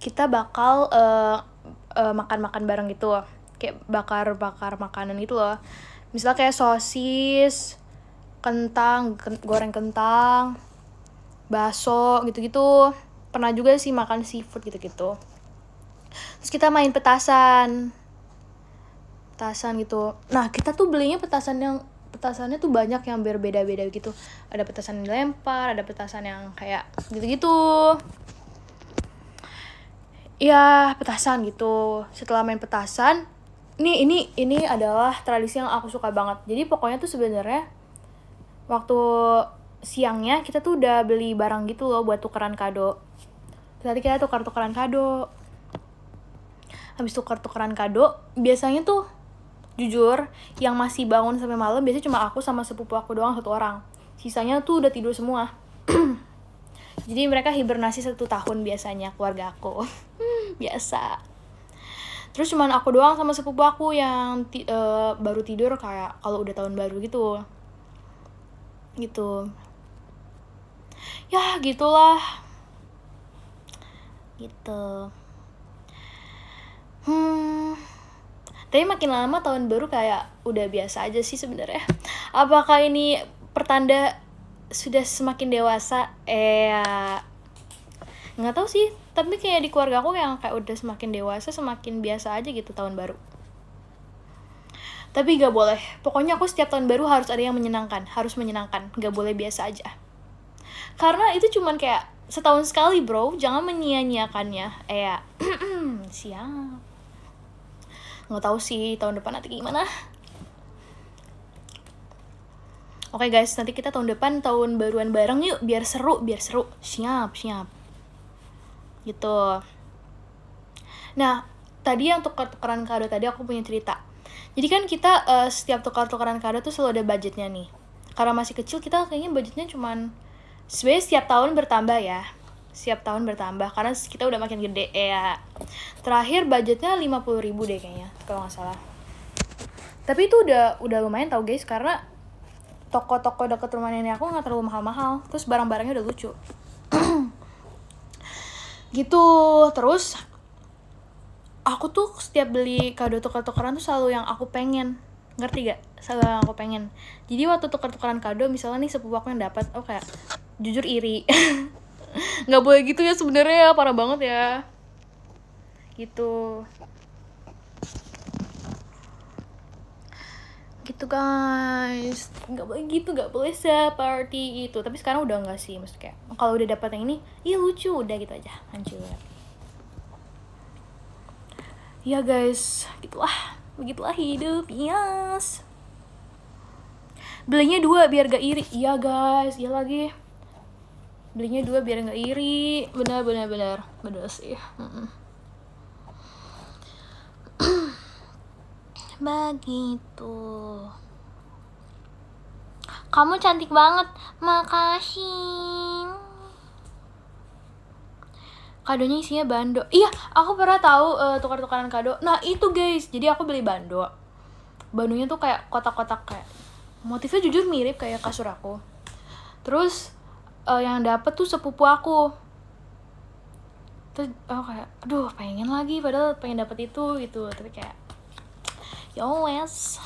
kita bakal makan-makan bareng gitu. Kayak bakar-bakar makanan gitu loh. Misalnya kayak sosis, kentang, goreng kentang, bakso gitu-gitu. Pernah juga sih makan seafood gitu-gitu. Terus kita main petasan gitu. Nah, kita tuh belinya petasannya tuh banyak yang berbeda-beda gitu. Ada petasan yang dilempar, ada petasan yang kayak gitu-gitu. Ya, petasan gitu. Setelah main petasan, ini adalah tradisi yang aku suka banget. Jadi pokoknya tuh sebenarnya waktu siangnya kita tuh udah beli barang gitu loh buat tukeran kado. Tadi kita tukar-tukeran kado. Habis tukar-tukeran kado, biasanya tuh jujur yang masih bangun sampai malam biasanya cuma aku sama sepupu aku doang 1 orang. Sisanya tuh udah tidur semua. Jadi mereka hibernasi 1 tahun biasanya keluarga aku. Biasa. Terus cuman aku doang sama sepupu aku yang baru tidur kayak kalau udah tahun baru gitu. Ya gitulah. Gitu. Tapi makin lama tahun baru kayak udah biasa aja sih sebenarnya. Apakah ini pertanda sudah semakin dewasa? Nggak tahu sih. Tapi kayak di keluarga aku yang kayak udah semakin dewasa, semakin biasa aja gitu tahun baru. Tapi gak boleh. Pokoknya aku setiap tahun baru harus ada yang menyenangkan. Harus menyenangkan. Gak boleh biasa aja. Karena itu cuman kayak setahun sekali bro. Jangan menyia-nyiakannya. Siap. Nggak tahu sih tahun depan nanti gimana. Oke guys, nanti kita tahun depan tahun baruan bareng yuk. Biar seru. Siap. Gitu. Nah, tadi yang tukar-tukaran kado tadi aku punya cerita. Jadi kan kita setiap tukar-tukaran kado tuh selalu ada budgetnya nih. Karena masih kecil kita kayaknya budgetnya cuman sebenarnya setiap tahun bertambah ya. Karena kita udah makin gede ya. Terakhir budgetnya 50.000 deh kayaknya kalau nggak salah. Tapi itu udah lumayan tau guys, karena toko-toko deket rumah nenek aku nggak terlalu mahal-mahal. Terus barang-barangnya udah lucu. Gitu. Terus aku tuh setiap beli kado tukar-tukaran tuh selalu yang aku pengen. Ngerti gak? Selalu yang aku pengen. Jadi waktu tukar-tukaran kado, misalnya nih sepupu aku yang dapat, kayak jujur iri. Nggak boleh gitu ya sebenarnya, parah banget ya. Gitu guys, nggak boleh gitu, nggak boleh seperti itu. Tapi sekarang udah nggak sih, maksudnya kayak kalau udah dapet yang ini, lucu, udah gitu aja, hancur. Ya guys, begitulah hidup, yes. Belinya 2 biar gak iri. Iya guys, iya lagi. Belinya 2 biar gak iri. Benar sih. Begitu. Kamu cantik banget. Makasih. Kadonya isinya bando. Iya, aku pernah tahu tukar-tukaran kado. Nah, itu guys. Jadi aku beli bando. Bandonya tuh kayak kotak-kotak kayak motifnya jujur mirip kayak kasur aku. Terus yang dapet tuh sepupu aku. Terus kayak aduh, pengen lagi padahal pengen dapet itu gitu. Tapi kayak wes.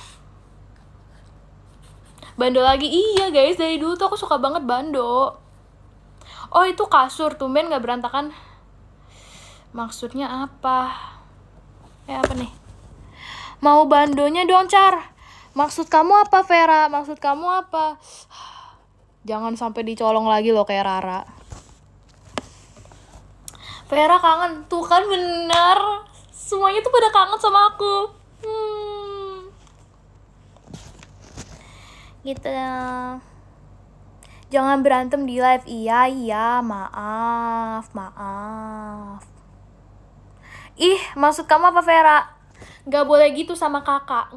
Bando lagi. Iya guys, dari dulu tuh aku suka banget bando. Oh, itu kasur, tumben gak berantakan. Maksudnya apa? Apa nih? Mau bandonya dong, Char. Maksud kamu apa, Vera? Maksud kamu apa? Jangan sampai dicolong lagi loh kayak Rara. Vera kangen. Tuh kan benar. Semuanya tuh pada kangen sama aku. Gitu. Jangan berantem di live. Iya, maaf. Ih, maksud kamu apa, Vera? Gak boleh gitu sama kakak.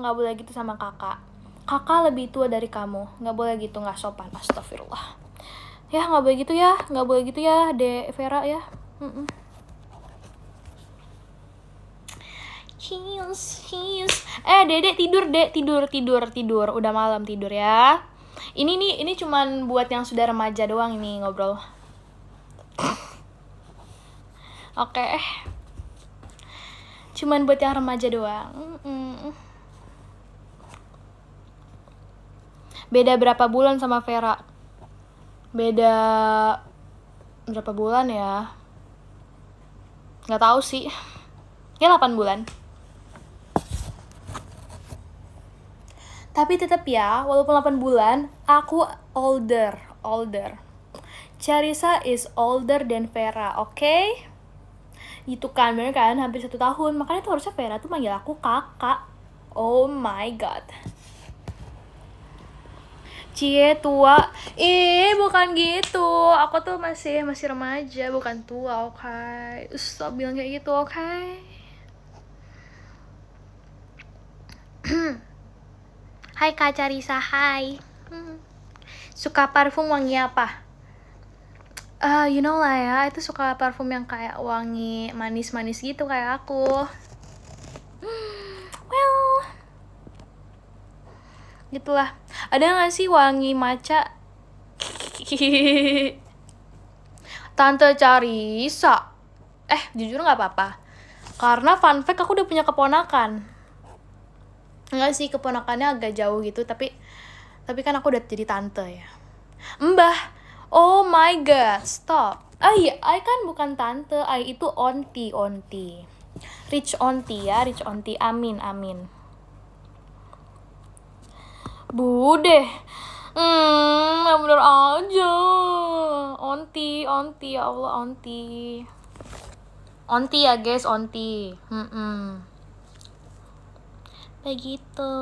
Kakak lebih tua dari kamu. Gak boleh gitu, gak sopan. Astagfirullah. Ya, gak boleh gitu ya, Dek Vera ya. Cheers. Dedek tidur. Udah malam tidur ya. Ini cuman buat yang sudah remaja doang ini ngobrol. Oke. Cuman buat yang remaja doang. Beda berapa bulan sama Vera? Beda berapa bulan ya? Nggak tahu sih. Ya 8 bulan. Tapi tetap ya, walaupun 8 bulan, aku older. Charissa is older than Vera, oke? Itu kan, bener kan? Hampir 1 tahun. Makanya tuh harusnya Vera tuh manggil aku kakak. Oh my god. Cie tua. Bukan gitu. Aku tuh masih remaja, bukan tua, oke? Stop bilang kayak gitu, oke? Hai Kak Charissa, hai. Suka parfum wangi apa? You know lah ya, itu suka parfum yang kayak wangi manis-manis gitu kayak aku. Well, gitulah. Ada gak sih wangi matcha? Tante Charissa. Jujur gak apa-apa. Karena fun fact, aku udah punya keponakan. Enggak sih, keponakannya agak jauh gitu, tapi kan aku udah jadi tante ya. Mbah. Oh my god, stop. Iya, I kan bukan tante, I itu onti. Rich onti ya, amin. Bude. Bener aja. Onti, ya Allah, onti. Onti ya guys, onti. Begitu.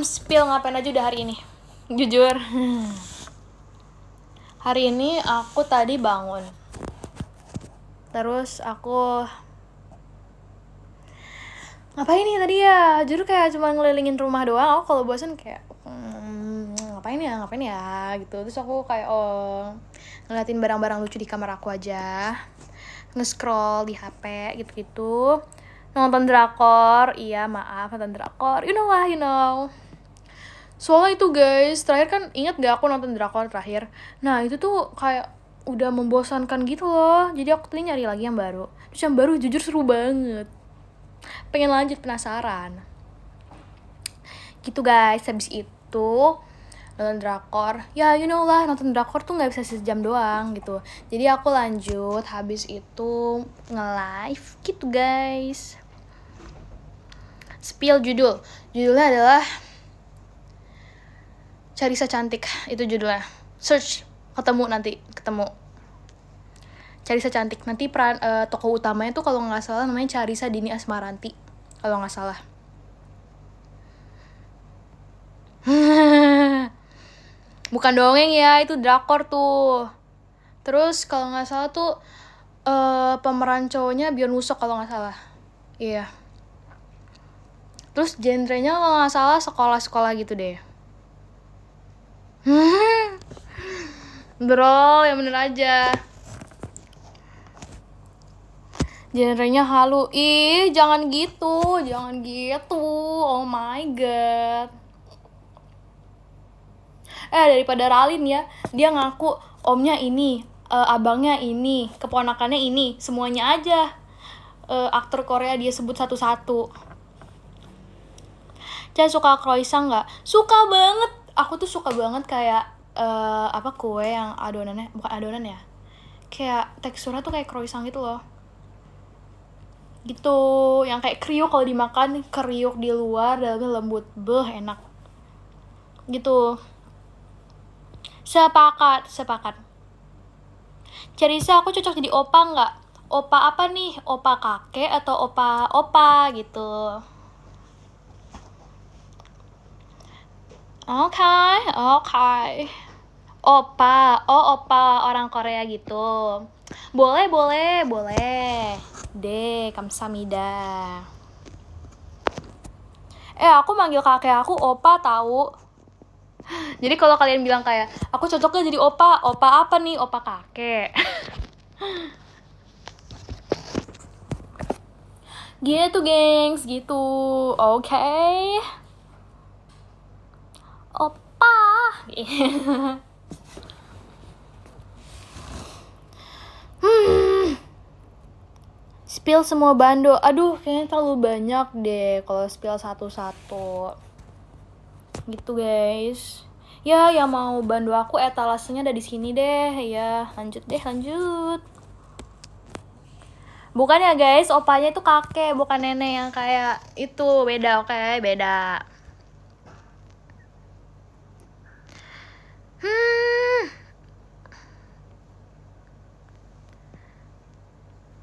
Spill ngapain aja udah hari ini? Jujur. Hari ini aku tadi bangun. Terus aku ngapain nih tadi ya? Jujur kayak cuma ngelilingin rumah doang. Aku kalau bosan kayak ngapain ya gitu. Terus aku kayak ngeliatin barang-barang lucu di kamar aku aja. Nge-scroll di HP gitu-gitu. Nonton drakor. Iya, maaf, nonton drakor. You know. Soalnya itu guys, terakhir kan ingat gak aku nonton drakor terakhir? Nah itu tuh kayak udah membosankan gitu loh. Jadi aku tadi nyari lagi yang baru. Terus yang baru jujur seru banget. Pengen lanjut, penasaran. Gitu guys, habis itu nonton drakor. Ya you know lah, nonton drakor tuh gak bisa sejam doang gitu. Jadi aku lanjut, habis itu nge-live gitu guys. Spill judulnya adalah Charissa Cantik, itu judulnya. Search, ketemu Charissa Cantik. Nanti peran tokoh utamanya tuh kalau nggak salah namanya Charissa Dini Asmaranti, kalau nggak salah. Bukan dongeng ya, itu drakor tuh. Terus kalau nggak salah tuh pemeran cowoknya Byeon Woosuk kalau nggak salah. Iya. Terus genrenya kalau nggak salah sekolah gitu deh. Bro, yang bener aja. Genrenya halu. Jangan gitu. Oh my god. Daripada Ralin ya, dia ngaku omnya ini, abangnya ini, keponakannya ini, semuanya aja aktor Korea dia sebut satu-satu. Cah suka croissant nggak? Suka banget. Aku tuh suka banget kayak kue yang adonannya, bukan adonan ya, kayak teksturnya tuh kayak croissant gitu loh. Gitu, yang kayak kriuk kalau dimakan, kriuk di luar, dalamnya lembut, enak. Gitu. Sepakat, sepakat. Carissa, aku cocok jadi opa nggak? Opa apa nih? Opa kakek atau opa gitu? Oke. Opa orang Korea gitu. Boleh. Kamsahamnida. Aku manggil kakek aku opa tahu. Jadi kalau kalian bilang kayak aku cocoknya jadi opa apa nih? Opa kakek. Gitu, gengs, gitu. Oke. Opa. Spill semua bando. Aduh, kayaknya terlalu banyak deh kalau spill satu-satu. Gitu, guys. Ya, yang mau bando aku etalasenya ada di sini deh. Ya, lanjut. Bukan ya, guys, opanya itu kakek, bukan nenek yang kayak itu. Beda, oke? Beda.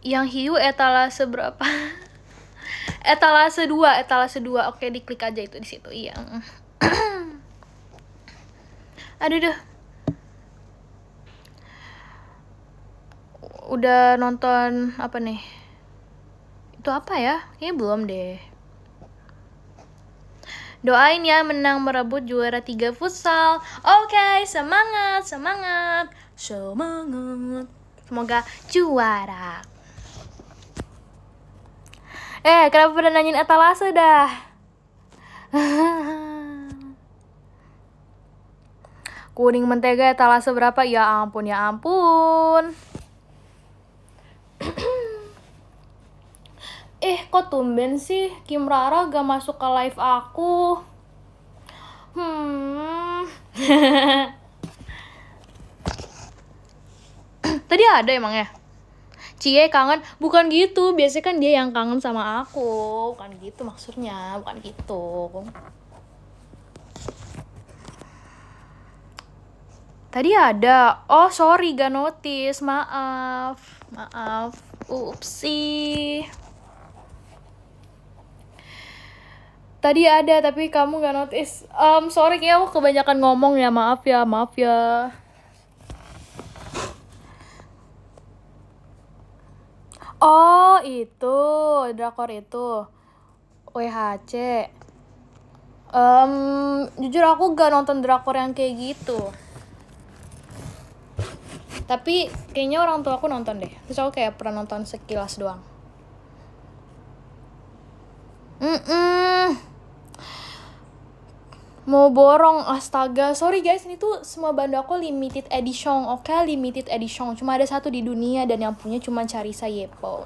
Yang hiu etalase berapa? Etalase 2. Oke, diklik aja itu di situ. Iya. Aduh. Udah nonton apa nih? Itu apa ya? Kayaknya belum deh. Doain ya menang merebut juara 3 futsal. Oke, semangat. Semoga juara. Kenapa pada nanyain etalase dah? Kuning mentega etalase berapa? Ya ampun. Kok tumben sih Kim Rara gak masuk ke live aku? Tadi ada emang ya? Cie kangen? Bukan gitu, biasanya kan dia yang kangen sama aku. Bukan gitu maksudnya, bukan gitu. Tadi ada. Oh, sorry gak notice. Maaf. Upsi. Tadi ada tapi kamu gak notice. Sorry, kayaknya aku kebanyakan ngomong ya. Maaf ya. Oh, itu drakor itu. WHC. Jujur aku gak nonton drakor yang kayak gitu. Tapi kayaknya orang tua aku nonton deh. Terus aku kayak pernah nonton sekilas doang. Mau borong, astaga. Sorry guys, ini tuh semua bando aku limited edition. Oke, limited edition. Cuma ada satu di dunia dan yang punya cuma Carissa Yepo.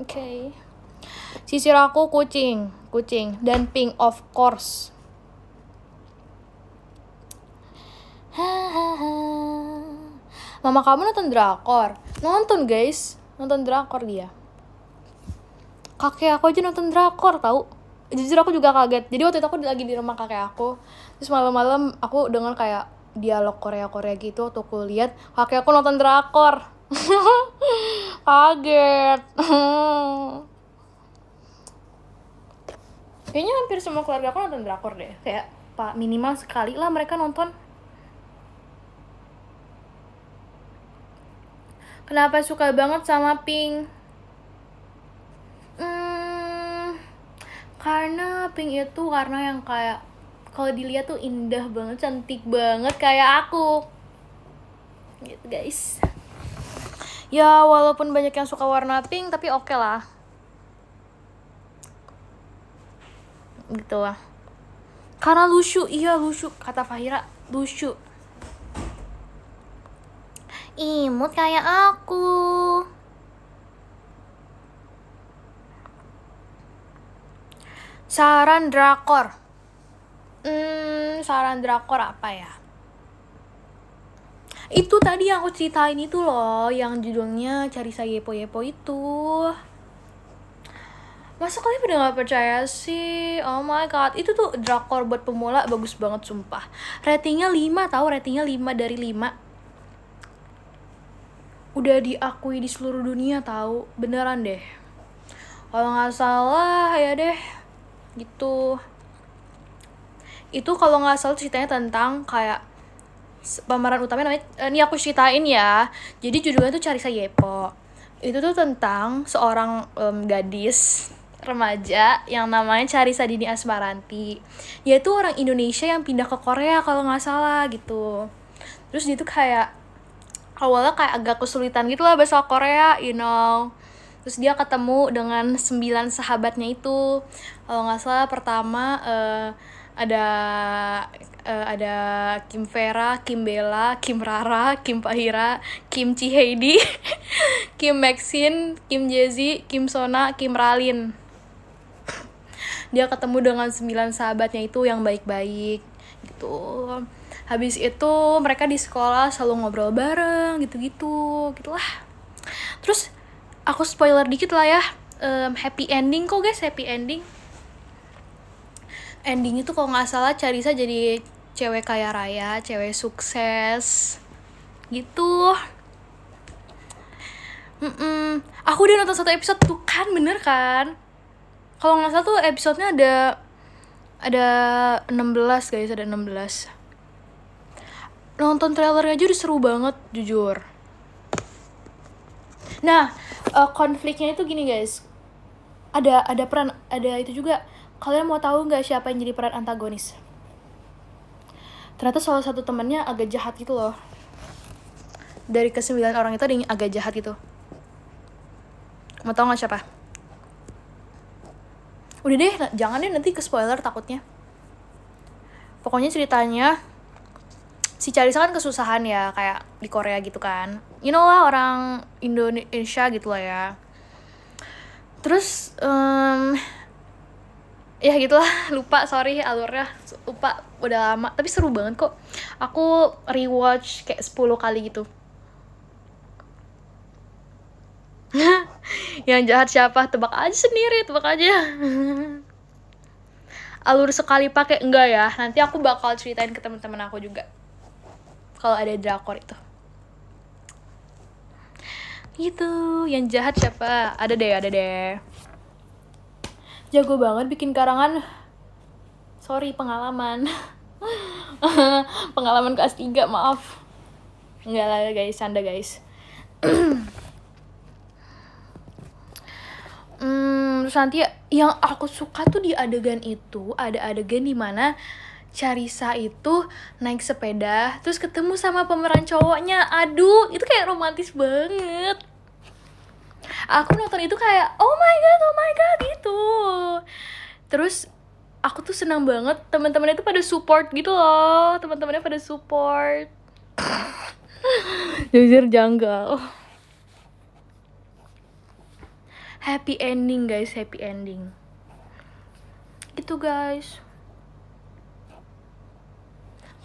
Oke. Sisir aku kucing dan pink of course. Mama kamu nonton drakor? Nonton guys, nonton drakor dia. Kakek aku aja nonton drakor tau. Jujur aku juga kaget. Jadi waktu itu aku lagi di rumah kakek aku. Terus malam-malam aku dengar kayak dialog Korea gitu. Waktu aku lihat kakek aku nonton drakor. Kaget. Kayaknya hampir semua keluarga aku nonton drakor deh. Kayak minimal sekali lah mereka nonton. Kenapa suka banget sama Pink? Karena Pink itu karena yang kayak kalau dilihat tuh indah banget, cantik banget kayak aku. Gitu guys. Ya walaupun banyak yang suka warna pink tapi oke lah. Gitu lah. Karena lucu, kata Fahira, lucu. Imut kayak aku. Saran drakor. Saran drakor apa ya? Itu tadi yang aku ceritain itu loh, yang judulnya Carissa Yepo itu. Masa kalian pada gak percaya sih? Oh my god, itu tuh drakor buat pemula bagus banget sumpah. Ratingnya 5 tau, ratingnya 5 dari 5. Udah diakui di seluruh dunia tahu, beneran deh. Kalau nggak salah ya deh, gitu. Itu kalau nggak salah ceritanya tentang kayak pemeran utamanya namanya, ini aku ceritain ya. Jadi judulnya tuh Carissa Yepo. Itu tuh tentang seorang gadis remaja yang namanya Carissa Dini Asmaranti. Dia tuh orang Indonesia yang pindah ke Korea kalau nggak salah gitu. Terus dia tuh kayak awalnya kayak agak kesulitan gitu lah bahasa Korea, you know. Terus dia ketemu dengan 9 sahabatnya itu. Kalau nggak salah pertama ada ada Kim Vera, Kim Bella, Kim Rara, Kim Pahira, Kim Chi Heidi, Kim Maxine, Kim Jezi, Kim Sona, Kim Ralin. Dia ketemu dengan 9 sahabatnya itu yang baik-baik gitu. Habis itu mereka di sekolah selalu ngobrol bareng gitu-gitu gitulah. Terus aku spoiler dikit lah ya, happy ending kok guys, happy ending. Ending itu kalau nggak salah Carissa jadi cewek kaya raya, cewek sukses gitu. Aku udah nonton 1 episode tuh kan, bener kan? Kalau nggak salah tuh episodenya ada 16 guys, ada 16. Nonton trailernya aja udah seru banget jujur. Nah, konfliknya itu gini guys. Ada peran, ada itu juga. Kalian mau tahu nggak siapa yang jadi peran antagonis? Ternyata salah satu temannya agak jahat gitu loh. Dari ke-9 orang itu ada yang agak jahat gitu. Mau tahu nggak siapa? Udah deh, jangan deh nanti ke spoiler takutnya. Pokoknya ceritanya si Carissa kan kesusahan ya, kayak di Korea gitu kan. You know lah, orang Indonesia gitu lah ya. Terus ya gitulah, lupa, sorry alurnya, lupa, udah lama, tapi seru banget kok. Aku rewatch kayak 10 kali gitu. Yang jahat siapa? Tebak aja sendiri, tebak aja. Alur sekali pakai enggak ya? Nanti aku bakal ceritain ke teman-teman aku juga kalau ada drakor itu. Gitu, yang jahat siapa? Ada deh. Jago banget bikin karangan. Sorry, pengalaman. Pengalaman kelas 3, maaf. Enggak lah guys, canda guys. Terus nanti yang aku suka tuh di adegan itu, ada adegan dimana Carissa itu naik sepeda terus ketemu sama pemeran cowoknya. Aduh, itu kayak romantis banget. Aku nonton itu kayak oh my god gitu. Terus aku tuh senang banget teman-temannya tuh pada support gitu loh. Teman-temannya pada support. Jujur janggal. Happy ending guys, happy ending. Gitu guys.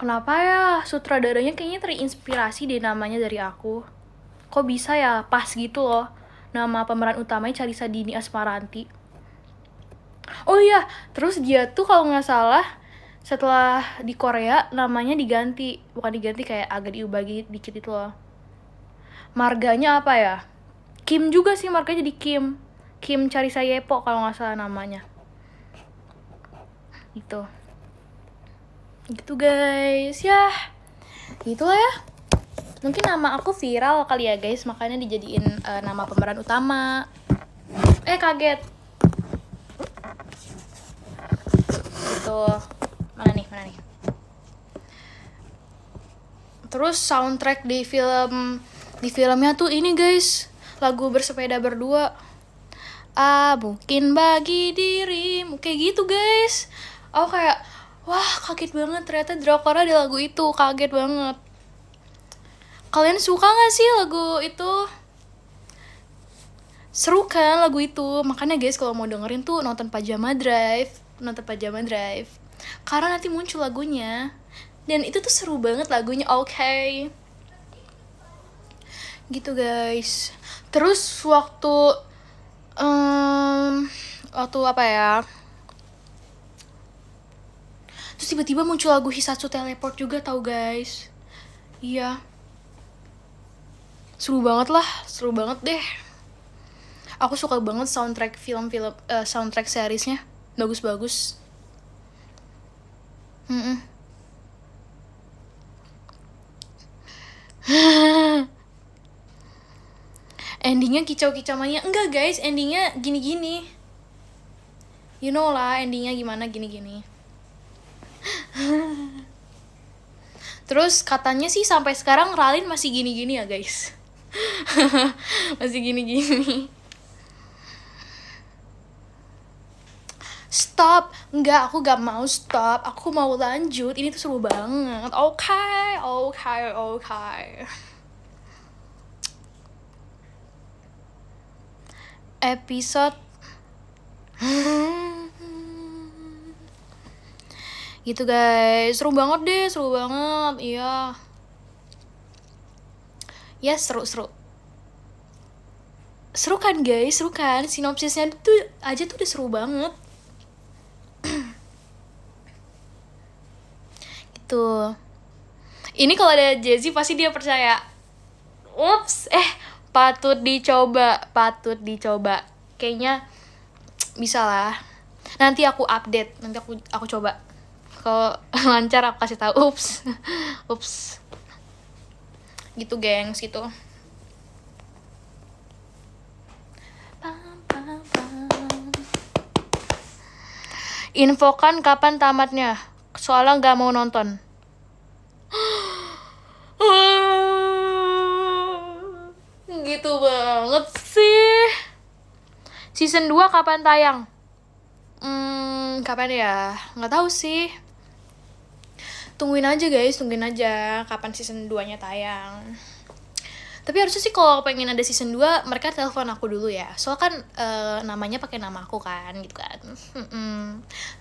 Kenapa ya sutradaranya kayaknya terinspirasi deh namanya dari aku. Kok bisa ya pas gitu loh. Nama pemeran utamanya Carissa Dini Asmaranti. Oh iya, terus dia tuh kalau nggak salah setelah di Korea namanya diganti. Bukan diganti, kayak agak diubah dikit itu loh. Marganya apa ya? Kim juga sih, marganya jadi Kim. Kim Carissa Yepo kalau nggak salah namanya. Gitu guys ya, gitulah ya. Mungkin nama aku viral kali ya guys, makanya dijadiin nama pemeran utama. Kaget gitu. Mana nih terus soundtrack di filmnya tuh ini guys, lagu Bersepeda Berdua. Mungkin bagi dirimu, kayak gitu guys. Aku kayak wah, kaget banget, ternyata drakornya ada lagu itu, kaget banget. Kalian suka gak sih lagu itu? Seru kan lagu itu? Makanya guys, kalau mau dengerin tuh nonton Pajama Drive. Karena nanti muncul lagunya. Dan itu tuh seru banget lagunya, oke. Gitu guys. Terus waktu waktu apa ya, terus tiba-tiba muncul lagu Hisatsu Teleport juga tau guys. Iya, seru banget deh. Aku suka banget soundtrack film-film, soundtrack seriesnya bagus-bagus. Endingnya kicau-kicau mania. Enggak guys, endingnya gini-gini. You know lah endingnya gimana, gini-gini. Terus katanya sih sampai sekarang Ralin masih gini-gini ya guys. Masih gini-gini. Stop. Enggak, aku gak mau stop. Aku mau lanjut. Ini tuh seru banget. Oke. Episode gitu guys, seru banget deh, iya. Ya seru kan guys, sinopsisnya tuh aja tuh udah seru banget. Gitu. Ini kalau ada Jesse pasti dia percaya. Ups, patut dicoba. Kayaknya bisa lah. Nanti aku update, nanti aku coba. Kalau lancar aku kasih tahu. Ups. Gitu gengs, gitu. Infokan kapan tamatnya. Soalnya nggak mau nonton. Gitu banget sih. Season 2 kapan tayang? Kapan ya? Nggak tahu sih. Tungguin aja kapan season 2-nya tayang. Tapi harusnya sih kalau pengen ada season 2, mereka telepon aku dulu ya. Soalnya kan namanya pakai nama aku kan, gitu kan.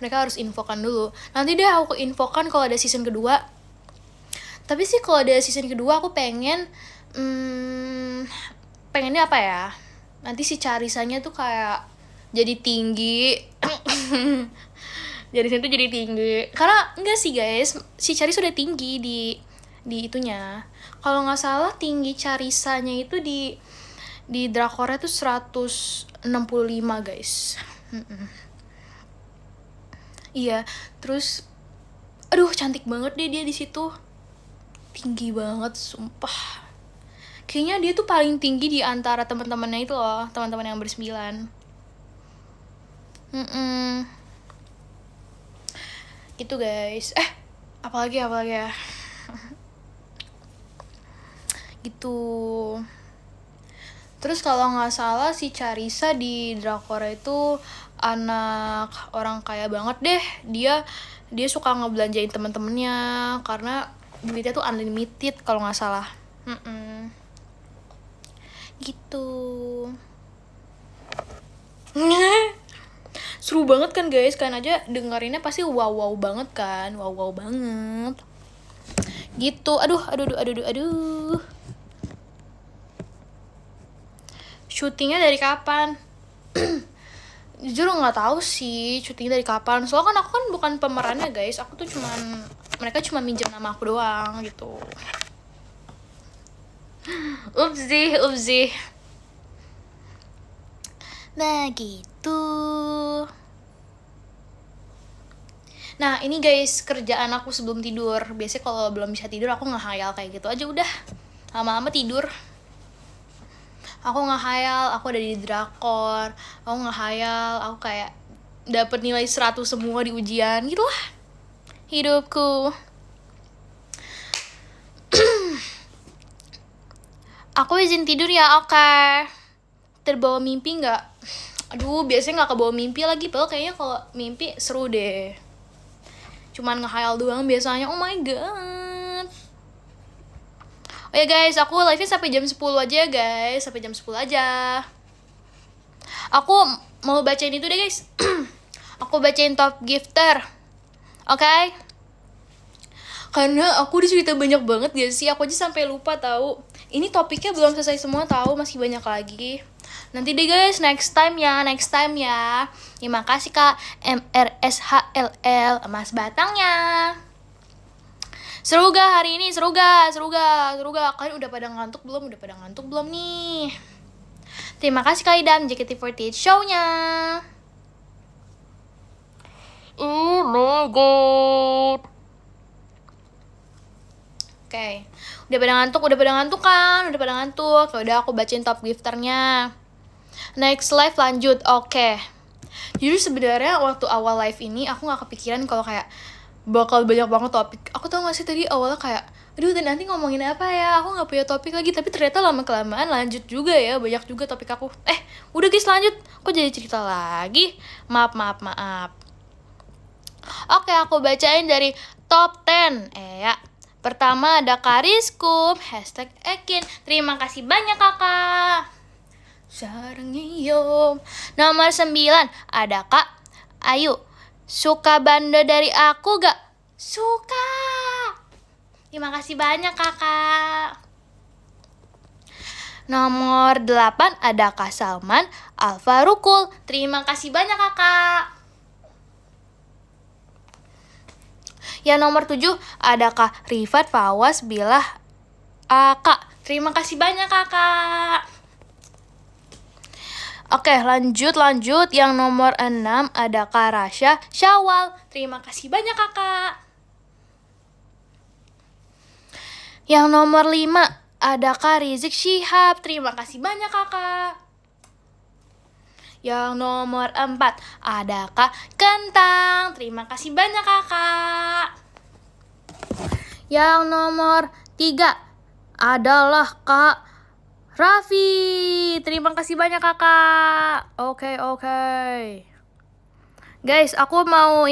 Mereka harus infokan dulu. Nanti deh aku infokan kalau ada season kedua. Tapi sih kalau ada season kedua aku pengennya apa ya? Nanti si Charisanya tuh kayak jadi tinggi. Jadi situ jadi tinggi. Karena enggak sih guys, si Charis udah tinggi di itunya. Kalau nggak salah tinggi Charisanya itu di drakornya tuh 165 guys. Iya, terus aduh cantik banget deh dia di situ. Tinggi banget sumpah. Kayaknya dia tuh paling tinggi di antara teman-temannya itu loh, teman-teman yang bersembilan. Gitu guys. Apalagi ya. Gitu. Terus kalau nggak salah si Charissa di drakor itu anak orang kaya banget deh. Dia suka ngebelanjain temen-temennya karena duitnya tuh unlimited kalau nggak salah. Gitu. Seru banget kan guys, kalian aja dengerinnya pasti wow banget kan, wow banget. Gitu, aduh. Syutingnya dari kapan? Jujur nggak tahu sih syutingnya dari kapan. Soalnya kan aku kan bukan pemerannya guys, aku tuh mereka cuma minjem nama aku doang gitu. Upsi. Nah gitu. Nah ini guys kerjaan aku sebelum tidur. Biasanya kalau belum bisa tidur aku ngehayal kayak gitu aja udah. Lama-lama tidur. Aku ngehayal aku ada di drakor. Aku ngehayal aku kayak dapet nilai 100 semua di ujian gitu lah hidupku. Aku izin tidur ya, oke. Terbawa mimpi nggak? Aduh, biasanya nggak kebawa mimpi lagi. Padahal kayaknya kalau mimpi seru deh. Cuman ngehayal doang biasanya. Oh my god. Oh ya guys, aku live-nya sampai jam 10 aja ya guys. Sampai jam 10 aja. Aku mau bacain itu deh guys. Aku bacain top gifter. Oke? Karena aku udah cerita banyak banget gak sih? Aku aja sampai lupa tahu. Ini topiknya belum selesai semua tahu, masih banyak lagi. Nanti deh guys, next time ya. Terima kasih Kak MRSHLL Mas Batangnya. Seru gak hari ini? Seru gak? Kalian udah pada ngantuk belum nih? Terima kasih Kak Idam, JKT48 show-nya. Oh my god. Oke. Udah pada ngantuk kan? Udah aku bacain top gifternya. Next live lanjut. Oke. Jadi sebenarnya waktu awal live ini aku gak kepikiran kalau kayak bakal banyak banget topik. Aku tau gak sih tadi awalnya kayak aduh nanti ngomongin apa ya, aku gak punya topik lagi. Tapi ternyata lama-kelamaan lanjut juga ya, banyak juga topik aku. Udah guys lanjut. Kok jadi cerita lagi? Maaf. Oke, aku bacain dari top 10 ya. Pertama ada Kariskum #Ekin. Terima kasih banyak kakak. Sarangnya yom. Nomor 9 ada Kak Ayu. Suka bando dari aku gak? Suka. Terima kasih banyak kakak. Nomor 8 ada Kak Salman Alfarukul. Terima kasih banyak kakak. Yang nomor 7 ada Kak Rifat Fawas Bilah Kak. Terima kasih banyak kakak. Oke, lanjut. Yang nomor 6 ada Kak Rasya Syawal. Terima kasih banyak kakak. Yang nomor 5 ada Kak Rizik Syihab. Terima kasih banyak kakak. Yang nomor 4 ada Kak Kentang. Terima kasih banyak kakak. Yang nomor 3 adalah Kak Raffi. Terima kasih banyak kakak. Oke. Guys, aku mau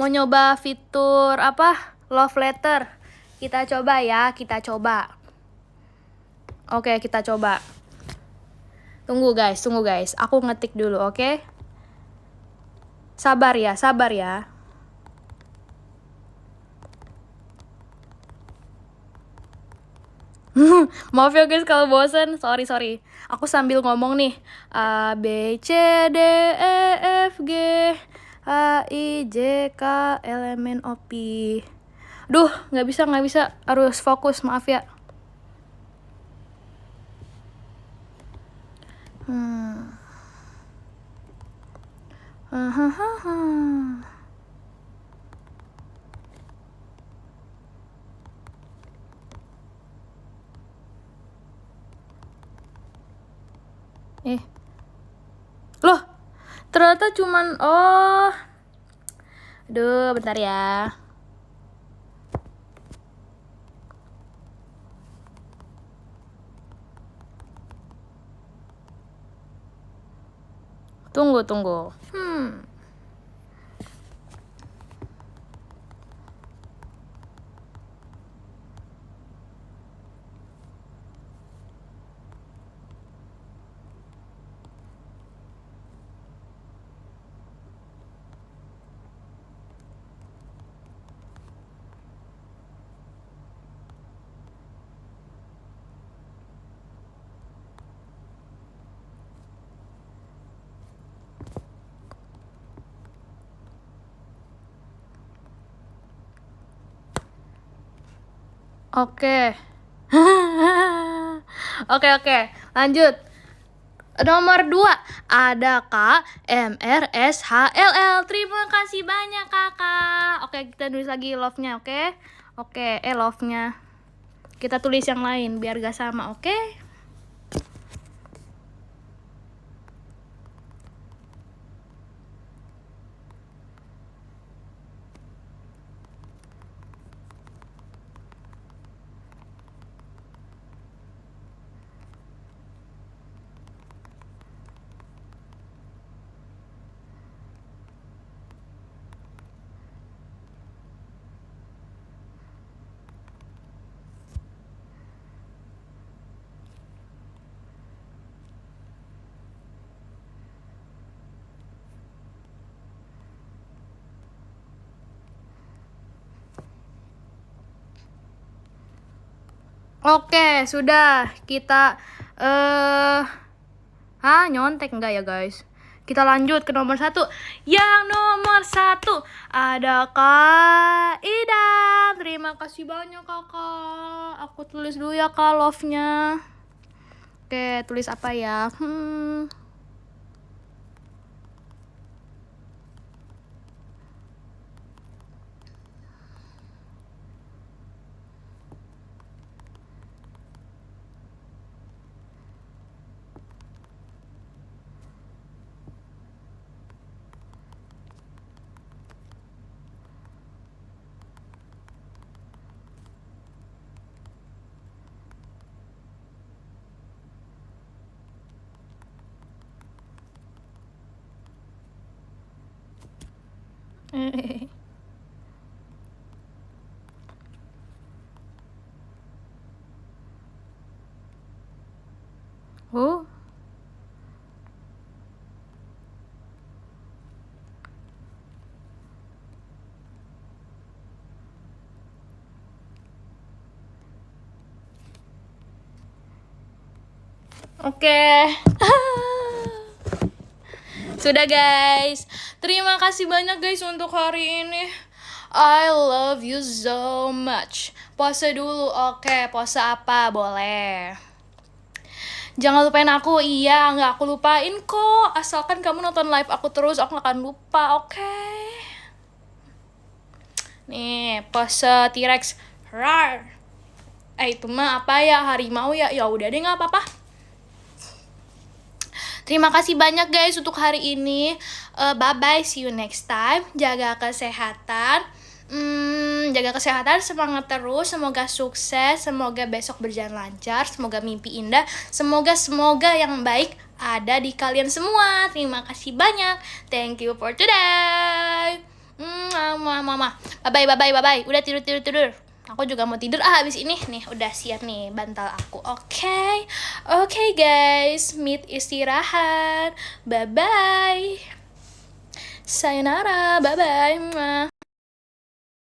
nyoba fitur love letter. Kita coba ya. Oke, kita coba. Tunggu guys, aku ngetik dulu, oke? Sabar ya. Maaf ya guys kalau bosan, sorry. Aku sambil ngomong nih. A, B, C, D, E, F, G, H, I, J, K, L, M, N, O, P. Duh, nggak bisa, harus fokus, maaf ya. Loh, ternyata cuman aduh, bentar ya. Tunggu. Oke. Oke. Lanjut. Nomor 2 ada Kak MRSHLL. Terima kasih banyak kakak. Oke, kita tulis lagi love-nya, oke? Love-nya. Kita tulis yang lain biar gak sama, oke? Oke, sudah kita nyontek enggak ya guys? Kita lanjut ke nomor 1. Yang nomor 1 ada Kak Ida. Terima kasih banyak kakak. Aku tulis dulu ya kak love-nya. Oke, tulis apa ya? Oh. Oke. Sudah guys. Terima kasih banyak guys untuk hari ini. I love you so much. Pose dulu. Oke, pose apa? Boleh. Jangan lupain aku. Iya, nggak aku lupain kok. Asalkan kamu nonton live aku terus, aku nggak akan lupa. Oke. Nih, pose T-Rex. Rar. Itu mah apa ya? Harimau ya? Ya udah deh, nggak apa-apa. Terima kasih banyak guys untuk hari ini. Bye-bye, see you next time. Jaga kesehatan. Jaga kesehatan, semangat terus. Semoga sukses, semoga besok berjalan lancar, semoga mimpi indah, semoga yang baik ada di kalian semua. Terima kasih banyak. Thank you for today. Mama. Bye-bye. Udah tidur. Aku juga mau tidur habis ini. Nih, udah siap nih bantal aku. Oke guys, meet istirahat. Bye-bye. Sayonara, bye-bye.